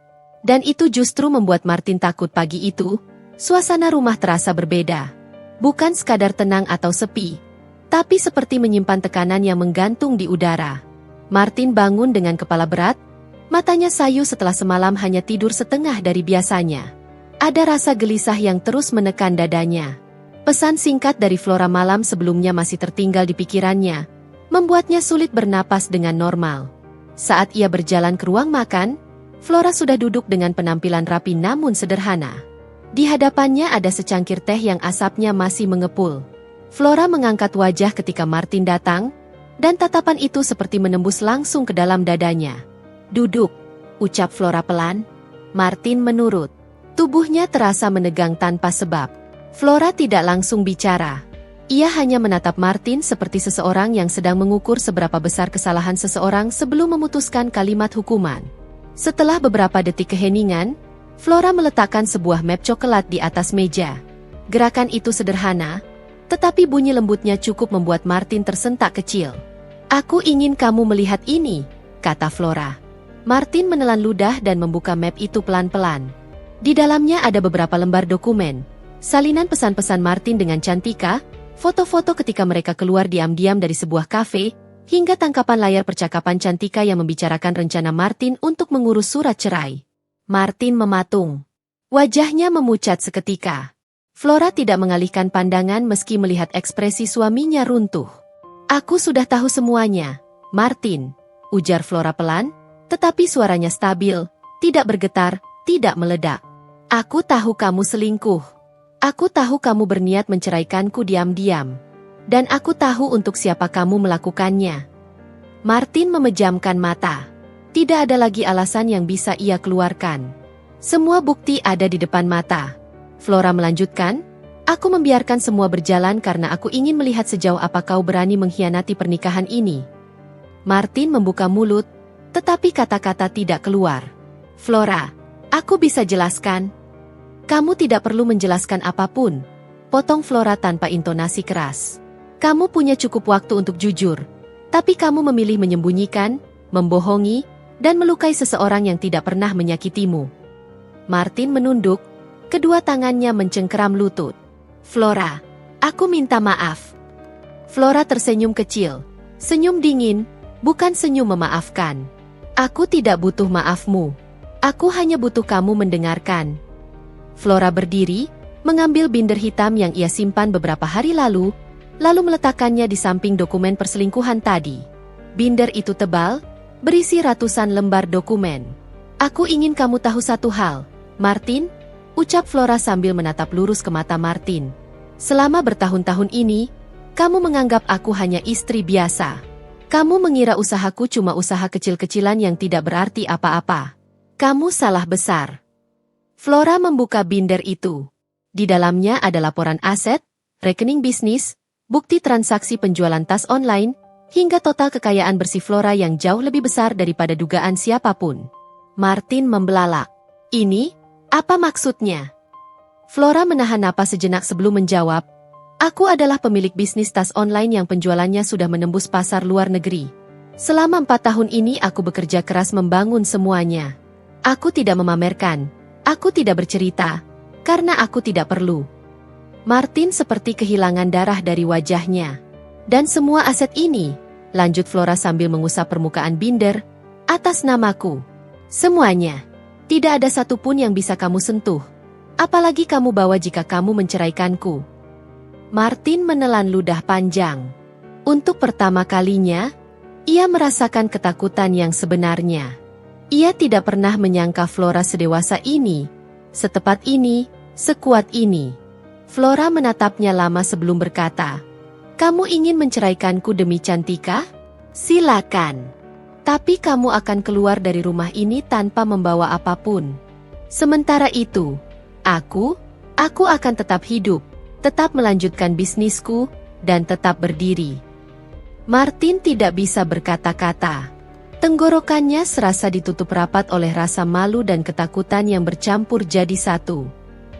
Dan itu justru membuat Martin takut. Pagi itu, suasana rumah terasa berbeda. Bukan sekadar tenang atau sepi, tapi seperti menyimpan tekanan yang menggantung di udara. Martin bangun dengan kepala berat, matanya sayu setelah semalam hanya tidur setengah dari biasanya. Ada rasa gelisah yang terus menekan dadanya. Pesan singkat dari Flora malam sebelumnya masih tertinggal di pikirannya, membuatnya sulit bernapas dengan normal. Saat ia berjalan ke ruang makan, Flora sudah duduk dengan penampilan rapi namun sederhana. Di hadapannya ada secangkir teh yang asapnya masih mengepul. Flora mengangkat wajah ketika Martin datang, dan tatapan itu seperti menembus langsung ke dalam dadanya. Duduk, ucap Flora pelan. Martin menurut. Tubuhnya terasa menegang tanpa sebab. Flora tidak langsung bicara. Ia hanya menatap Martin seperti seseorang yang sedang mengukur seberapa besar kesalahan seseorang sebelum memutuskan kalimat hukuman. Setelah beberapa detik keheningan, Flora meletakkan sebuah map coklat di atas meja. Gerakan itu sederhana, tetapi bunyi lembutnya cukup membuat Martin tersentak kecil. Aku ingin kamu melihat ini, kata Flora. Martin menelan ludah dan membuka map itu pelan-pelan. Di dalamnya ada beberapa lembar dokumen, salinan pesan-pesan Martin dengan Cantika, foto-foto ketika mereka keluar diam-diam dari sebuah kafe, hingga tangkapan layar percakapan Cantika yang membicarakan rencana Martin untuk mengurus surat cerai. Martin mematung. Wajahnya memucat seketika. Flora tidak mengalihkan pandangan meski melihat ekspresi suaminya runtuh. Aku sudah tahu semuanya, Martin, ujar Flora pelan, tetapi suaranya stabil, tidak bergetar, tidak meledak. Aku tahu kamu selingkuh. Aku tahu kamu berniat menceraikanku diam-diam. Dan aku tahu untuk siapa kamu melakukannya. Martin memejamkan mata. Tidak ada lagi alasan yang bisa ia keluarkan. Semua bukti ada di depan mata. Flora melanjutkan, aku membiarkan semua berjalan karena aku ingin melihat sejauh apa kau berani mengkhianati pernikahan ini. Martin membuka mulut, tetapi kata-kata tidak keluar. Flora, aku bisa jelaskan. Kamu tidak perlu menjelaskan apapun. Potong Flora tanpa intonasi keras. Kamu punya cukup waktu untuk jujur. Tapi kamu memilih menyembunyikan, membohongi, dan melukai seseorang yang tidak pernah menyakitimu. Martin menunduk, kedua tangannya mencengkeram lutut. Flora, aku minta maaf. Flora tersenyum kecil. Senyum dingin, bukan senyum memaafkan. Aku tidak butuh maafmu. Aku hanya butuh kamu mendengarkan. Flora berdiri, mengambil binder hitam yang ia simpan beberapa hari lalu meletakkannya di samping dokumen perselingkuhan tadi. Binder itu tebal, berisi ratusan lembar dokumen. Aku ingin kamu tahu satu hal, Martin, ucap Flora sambil menatap lurus ke mata Martin. Selama bertahun-tahun ini, kamu menganggap aku hanya istri biasa. Kamu mengira usahaku cuma usaha kecil-kecilan yang tidak berarti apa-apa. Kamu salah besar. Flora membuka binder itu. Di dalamnya ada laporan aset, rekening bisnis, bukti transaksi penjualan tas online, hingga total kekayaan bersih Flora yang jauh lebih besar daripada dugaan siapapun. Martin membelalak. Ini, apa maksudnya? Flora menahan napas sejenak sebelum menjawab. Aku adalah pemilik bisnis tas online yang penjualannya sudah menembus pasar luar negeri. Selama 4 tahun ini aku bekerja keras membangun semuanya. Aku tidak memamerkan. Aku tidak bercerita, karena aku tidak perlu. Martin seperti kehilangan darah dari wajahnya. Dan semua aset ini, lanjut Flora sambil mengusap permukaan binder, atas namaku. Semuanya. Tidak ada satupun yang bisa kamu sentuh. Apalagi kamu bawa jika kamu menceraikanku. Martin menelan ludah panjang. Untuk pertama kalinya, ia merasakan ketakutan yang sebenarnya. Ia tidak pernah menyangka Flora sedewasa ini, setepat ini, sekuat ini. Flora menatapnya lama sebelum berkata, kamu ingin menceraikanku demi Cantika? Silakan. Tapi kamu akan keluar dari rumah ini tanpa membawa apapun. Sementara itu, aku akan tetap hidup, tetap melanjutkan bisnisku, dan tetap berdiri. Martin tidak bisa berkata-kata. Tenggorokannya serasa ditutup rapat oleh rasa malu dan ketakutan yang bercampur jadi satu.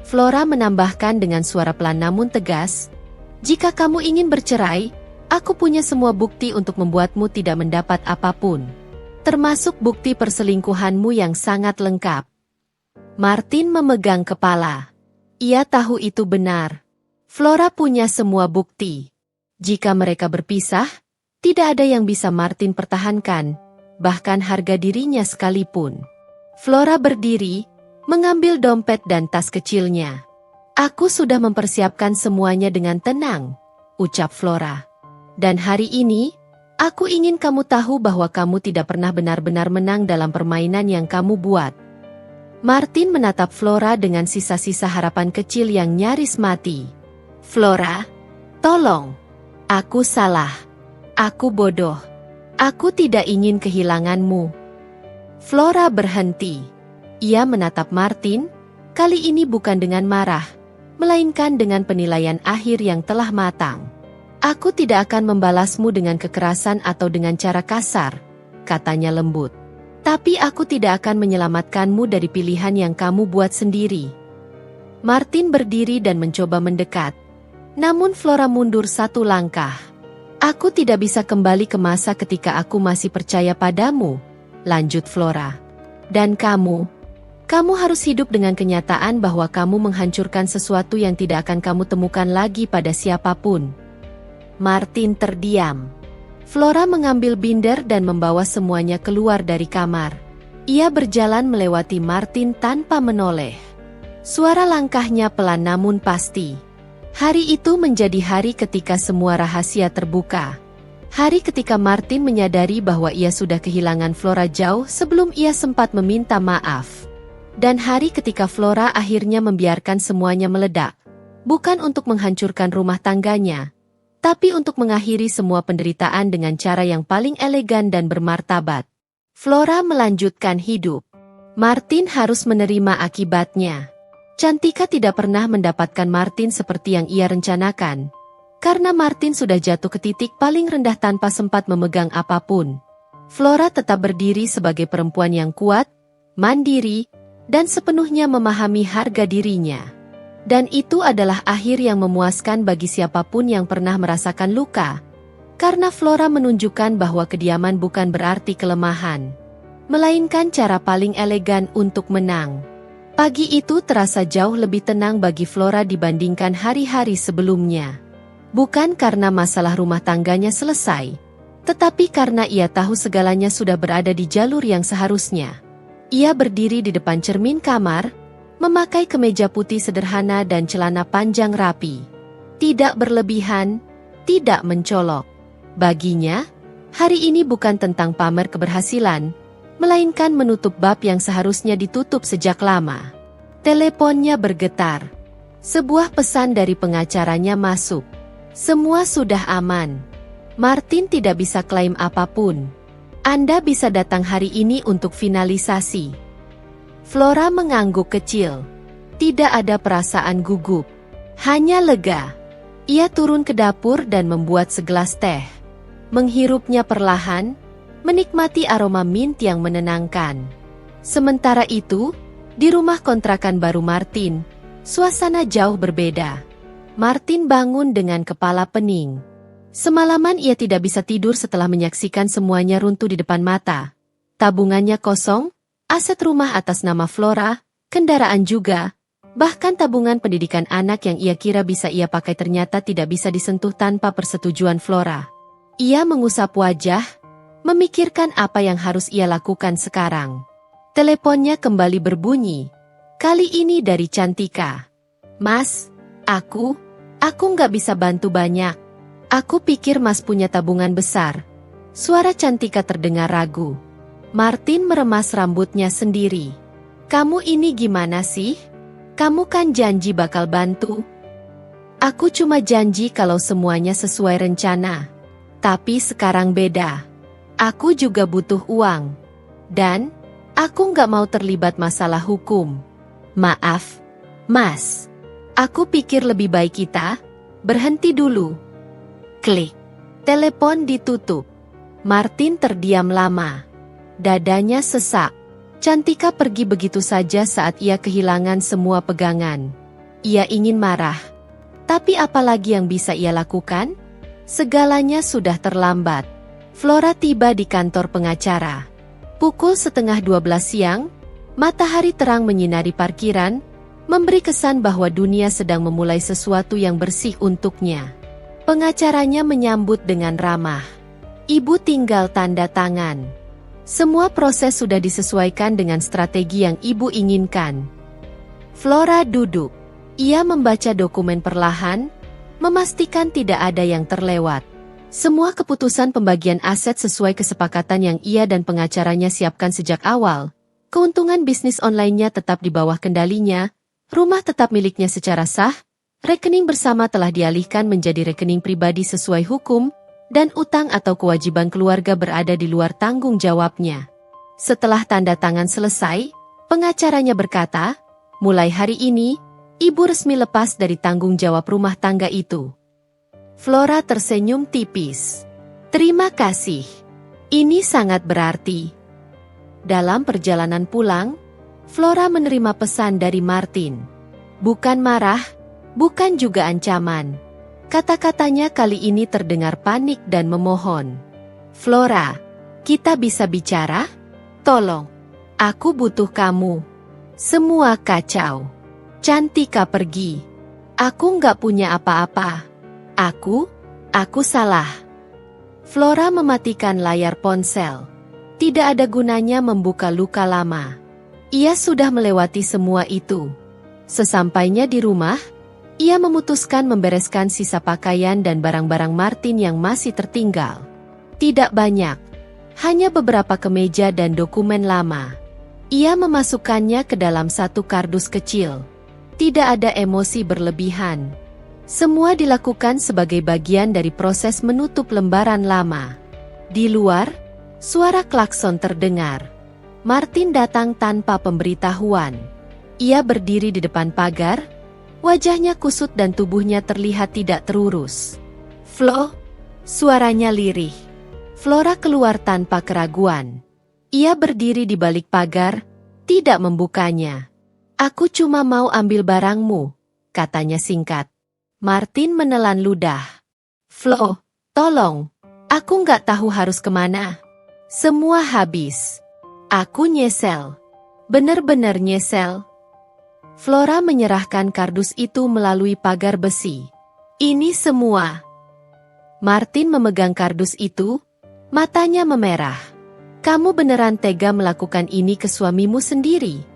Flora menambahkan dengan suara pelan namun tegas, jika kamu ingin bercerai, aku punya semua bukti untuk membuatmu tidak mendapat apapun. Termasuk bukti perselingkuhanmu yang sangat lengkap. Martin memegang kepala. Ia tahu itu benar. Flora punya semua bukti. Jika mereka berpisah, tidak ada yang bisa Martin pertahankan, bahkan harga dirinya sekalipun. Flora berdiri, mengambil dompet dan tas kecilnya. Aku sudah mempersiapkan semuanya dengan tenang, ucap Flora. Dan hari ini, aku ingin kamu tahu bahwa kamu tidak pernah benar-benar menang dalam permainan yang kamu buat. Martin menatap Flora dengan sisa-sisa harapan kecil yang nyaris mati. Flora, tolong. Aku salah. Aku bodoh. Aku tidak ingin kehilanganmu. Flora berhenti. Ia menatap Martin, kali ini bukan dengan marah, melainkan dengan penilaian akhir yang telah matang. Aku tidak akan membalasmu dengan kekerasan atau dengan cara kasar, katanya lembut. Tapi aku tidak akan menyelamatkanmu dari pilihan yang kamu buat sendiri. Martin berdiri dan mencoba mendekat. Namun Flora mundur satu langkah. Aku tidak bisa kembali ke masa ketika aku masih percaya padamu, lanjut Flora. Dan kamu harus hidup dengan kenyataan bahwa kamu menghancurkan sesuatu yang tidak akan kamu temukan lagi pada siapapun. Martin terdiam. Flora mengambil binder dan membawa semuanya keluar dari kamar. Ia berjalan melewati Martin tanpa menoleh. Suara langkahnya pelan namun pasti. Hari itu menjadi hari ketika semua rahasia terbuka. Hari ketika Martin menyadari bahwa ia sudah kehilangan Flora jauh sebelum ia sempat meminta maaf. Dan hari ketika Flora akhirnya membiarkan semuanya meledak. Bukan untuk menghancurkan rumah tangganya, tapi untuk mengakhiri semua penderitaan dengan cara yang paling elegan dan bermartabat. Flora melanjutkan hidup. Martin harus menerima akibatnya. Cantika tidak pernah mendapatkan Martin seperti yang ia rencanakan. Karena Martin sudah jatuh ke titik paling rendah tanpa sempat memegang apapun. Flora tetap berdiri sebagai perempuan yang kuat, mandiri, dan sepenuhnya memahami harga dirinya. Dan itu adalah akhir yang memuaskan bagi siapapun yang pernah merasakan luka. Karena Flora menunjukkan bahwa kediaman bukan berarti kelemahan, melainkan cara paling elegan untuk menang. Pagi itu terasa jauh lebih tenang bagi Flora dibandingkan hari-hari sebelumnya. Bukan karena masalah rumah tangganya selesai, tetapi karena ia tahu segalanya sudah berada di jalur yang seharusnya. Ia berdiri di depan cermin kamar, memakai kemeja putih sederhana dan celana panjang rapi. Tidak berlebihan, tidak mencolok. Baginya, hari ini bukan tentang pamer keberhasilan, melainkan menutup bab yang seharusnya ditutup sejak lama. Teleponnya bergetar. Sebuah pesan dari pengacaranya masuk. Semua sudah aman. Martin tidak bisa klaim apapun. Anda bisa datang hari ini untuk finalisasi. Flora mengangguk kecil. Tidak ada perasaan gugup. Hanya lega. Ia turun ke dapur dan membuat segelas teh. Menghirupnya perlahan, menikmati aroma mint yang menenangkan. Sementara itu, di rumah kontrakan baru Martin, suasana jauh berbeda. Martin bangun dengan kepala pening. Semalaman ia tidak bisa tidur setelah menyaksikan semuanya runtuh di depan mata. Tabungannya kosong, aset rumah atas nama Flora, kendaraan juga, bahkan tabungan pendidikan anak yang ia kira bisa ia pakai ternyata tidak bisa disentuh tanpa persetujuan Flora. Ia mengusap wajah, memikirkan apa yang harus ia lakukan sekarang. Teleponnya kembali berbunyi. Kali ini dari Cantika. Mas, aku nggak bisa bantu banyak. Aku pikir Mas punya tabungan besar. Suara Cantika terdengar ragu. Martin meremas rambutnya sendiri. Kamu ini gimana sih? Kamu kan janji bakal bantu. Aku cuma janji kalau semuanya sesuai rencana. Tapi sekarang beda. Aku juga butuh uang. Dan, aku nggak mau terlibat masalah hukum. Maaf, Mas. Aku pikir lebih baik kita berhenti dulu. Klik. Telepon ditutup. Martin terdiam lama. Dadanya sesak. Cantika pergi begitu saja saat ia kehilangan semua pegangan. Ia ingin marah. Tapi apalagi yang bisa ia lakukan? Segalanya sudah terlambat. Flora tiba di kantor pengacara. Pukul 11:30 siang, matahari terang menyinari parkiran, memberi kesan bahwa dunia sedang memulai sesuatu yang bersih untuknya. Pengacaranya menyambut dengan ramah. Ibu tinggal tanda tangan. Semua proses sudah disesuaikan dengan strategi yang ibu inginkan. Flora duduk. Ia membaca dokumen perlahan, memastikan tidak ada yang terlewat. Semua keputusan pembagian aset sesuai kesepakatan yang ia dan pengacaranya siapkan sejak awal. Keuntungan bisnis online-nya tetap di bawah kendalinya, rumah tetap miliknya secara sah, rekening bersama telah dialihkan menjadi rekening pribadi sesuai hukum, dan utang atau kewajiban keluarga berada di luar tanggung jawabnya. Setelah tanda tangan selesai, pengacaranya berkata, mulai hari ini, ibu resmi lepas dari tanggung jawab rumah tangga itu. Flora tersenyum tipis. Terima kasih. Ini sangat berarti. Dalam perjalanan pulang, Flora menerima pesan dari Martin. Bukan marah, bukan juga ancaman. Kata-katanya kali ini terdengar panik dan memohon. Flora, kita bisa bicara? Tolong, aku butuh kamu. Semua kacau. Cantika pergi. Aku nggak punya apa-apa. Aku salah. Flora mematikan layar ponsel. Tidak ada gunanya membuka luka lama. Ia sudah melewati semua itu. Sesampainya di rumah, ia memutuskan membereskan sisa pakaian dan barang-barang Martin yang masih tertinggal. Tidak banyak, hanya beberapa kemeja dan dokumen lama. Ia memasukkannya ke dalam satu kardus kecil. Tidak ada emosi berlebihan. Semua dilakukan sebagai bagian dari proses menutup lembaran lama. Di luar, suara klakson terdengar. Martin datang tanpa pemberitahuan. Ia berdiri di depan pagar, wajahnya kusut dan tubuhnya terlihat tidak terurus. "Flo," suaranya lirih. Flora keluar tanpa keraguan. Ia berdiri di balik pagar, tidak membukanya. "Aku cuma mau ambil barangmu," katanya singkat. Martin menelan ludah. "Flo, tolong. Aku nggak tahu harus kemana. Semua habis. Aku nyesel. Bener-bener nyesel." Flora menyerahkan kardus itu melalui pagar besi. "Ini semua." Martin memegang kardus itu, matanya memerah. "Kamu beneran tega melakukan ini ke suamimu sendiri?"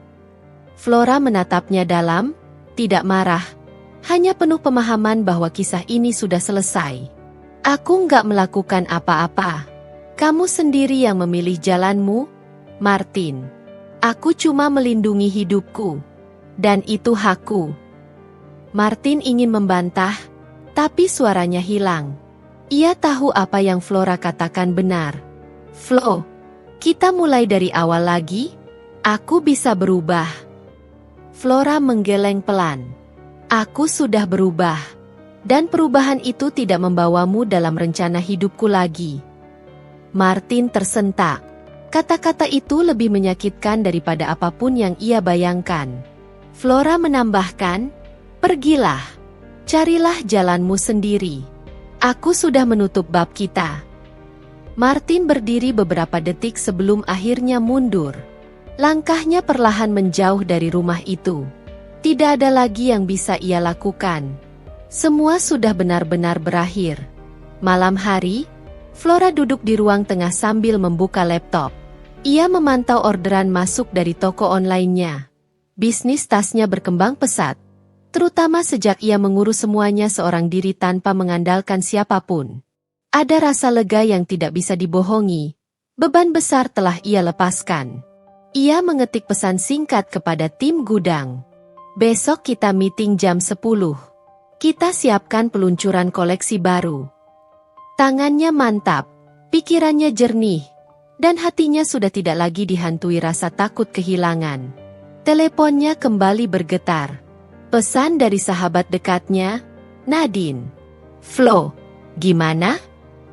Flora menatapnya dalam, tidak marah, hanya penuh pemahaman bahwa kisah ini sudah selesai. "Aku nggak melakukan apa-apa. Kamu sendiri yang memilih jalanmu, Martin. Aku cuma melindungi hidupku. Dan itu hakku." Martin ingin membantah, tapi suaranya hilang. Ia tahu apa yang Flora katakan benar. "Flo, kita mulai dari awal lagi? Aku bisa berubah." Flora menggeleng pelan. "Aku sudah berubah. Dan perubahan itu tidak membawamu dalam rencana hidupku lagi." Martin tersentak. Kata-kata itu lebih menyakitkan daripada apapun yang ia bayangkan. Flora menambahkan, "Pergilah. Carilah jalanmu sendiri. Aku sudah menutup bab kita." Martin berdiri beberapa detik sebelum akhirnya mundur. Langkahnya perlahan menjauh dari rumah itu. Tidak ada lagi yang bisa ia lakukan. Semua sudah benar-benar berakhir. Malam hari, Flora duduk di ruang tengah sambil membuka laptop. Ia memantau orderan masuk dari toko online-nya. Bisnis tasnya berkembang pesat, terutama sejak ia mengurus semuanya seorang diri tanpa mengandalkan siapapun. Ada rasa lega yang tidak bisa dibohongi. Beban besar telah ia lepaskan. Ia mengetik pesan singkat kepada tim gudang. "Besok kita meeting jam 10. Kita siapkan peluncuran koleksi baru." Tangannya mantap, pikirannya jernih, dan hatinya sudah tidak lagi dihantui rasa takut kehilangan. Teleponnya kembali bergetar. Pesan dari sahabat dekatnya, Nadine. "Flo, gimana?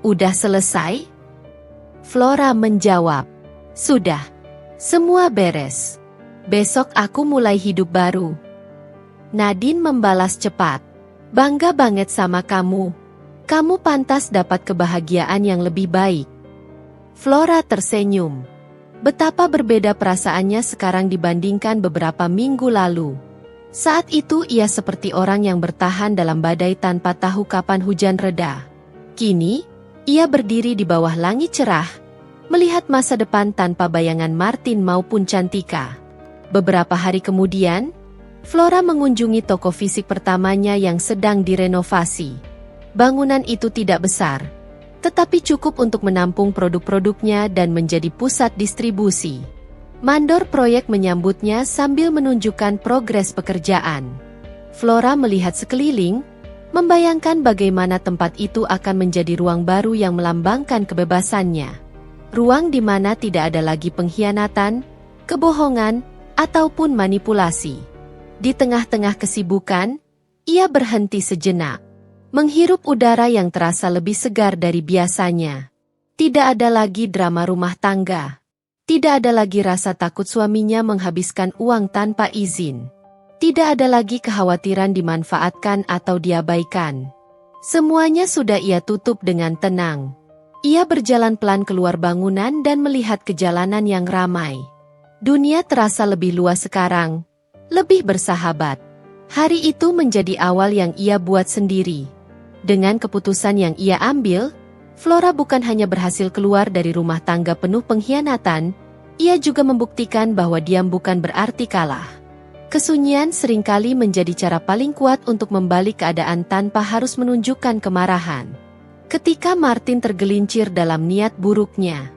Udah selesai?" Flora menjawab, "Sudah. Semua beres. Besok aku mulai hidup baru." Nadine membalas cepat, "Bangga banget sama kamu. Kamu pantas dapat kebahagiaan yang lebih baik." Flora tersenyum. Betapa berbeda perasaannya sekarang dibandingkan beberapa minggu lalu. Saat itu ia seperti orang yang bertahan dalam badai tanpa tahu kapan hujan reda. Kini, ia berdiri di bawah langit cerah, melihat masa depan tanpa bayangan Martin maupun Cantika. Beberapa hari kemudian, Flora mengunjungi toko fisik pertamanya yang sedang direnovasi. Bangunan itu tidak besar, tetapi cukup untuk menampung produk-produknya dan menjadi pusat distribusi. Mandor proyek menyambutnya sambil menunjukkan progres pekerjaan. Flora melihat sekeliling, membayangkan bagaimana tempat itu akan menjadi ruang baru yang melambangkan kebebasannya. Ruang di mana tidak ada lagi pengkhianatan, kebohongan, ataupun manipulasi. Di tengah-tengah kesibukan, ia berhenti sejenak, menghirup udara yang terasa lebih segar dari biasanya. Tidak ada lagi drama rumah tangga. Tidak ada lagi rasa takut suaminya menghabiskan uang tanpa izin. Tidak ada lagi kekhawatiran dimanfaatkan atau diabaikan. Semuanya sudah ia tutup dengan tenang. Ia berjalan pelan keluar bangunan dan melihat ke jalanan yang ramai. Dunia terasa lebih luas sekarang, lebih bersahabat. Hari itu menjadi awal yang ia buat sendiri. Dengan keputusan yang ia ambil, Flora bukan hanya berhasil keluar dari rumah tangga penuh pengkhianatan, ia juga membuktikan bahwa diam bukan berarti kalah. Kesunyian seringkali menjadi cara paling kuat untuk membalik keadaan tanpa harus menunjukkan kemarahan. Ketika Martin tergelincir dalam niat buruknya,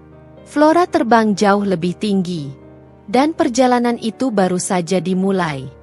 Flora terbang jauh lebih tinggi. Dan perjalanan itu baru saja dimulai.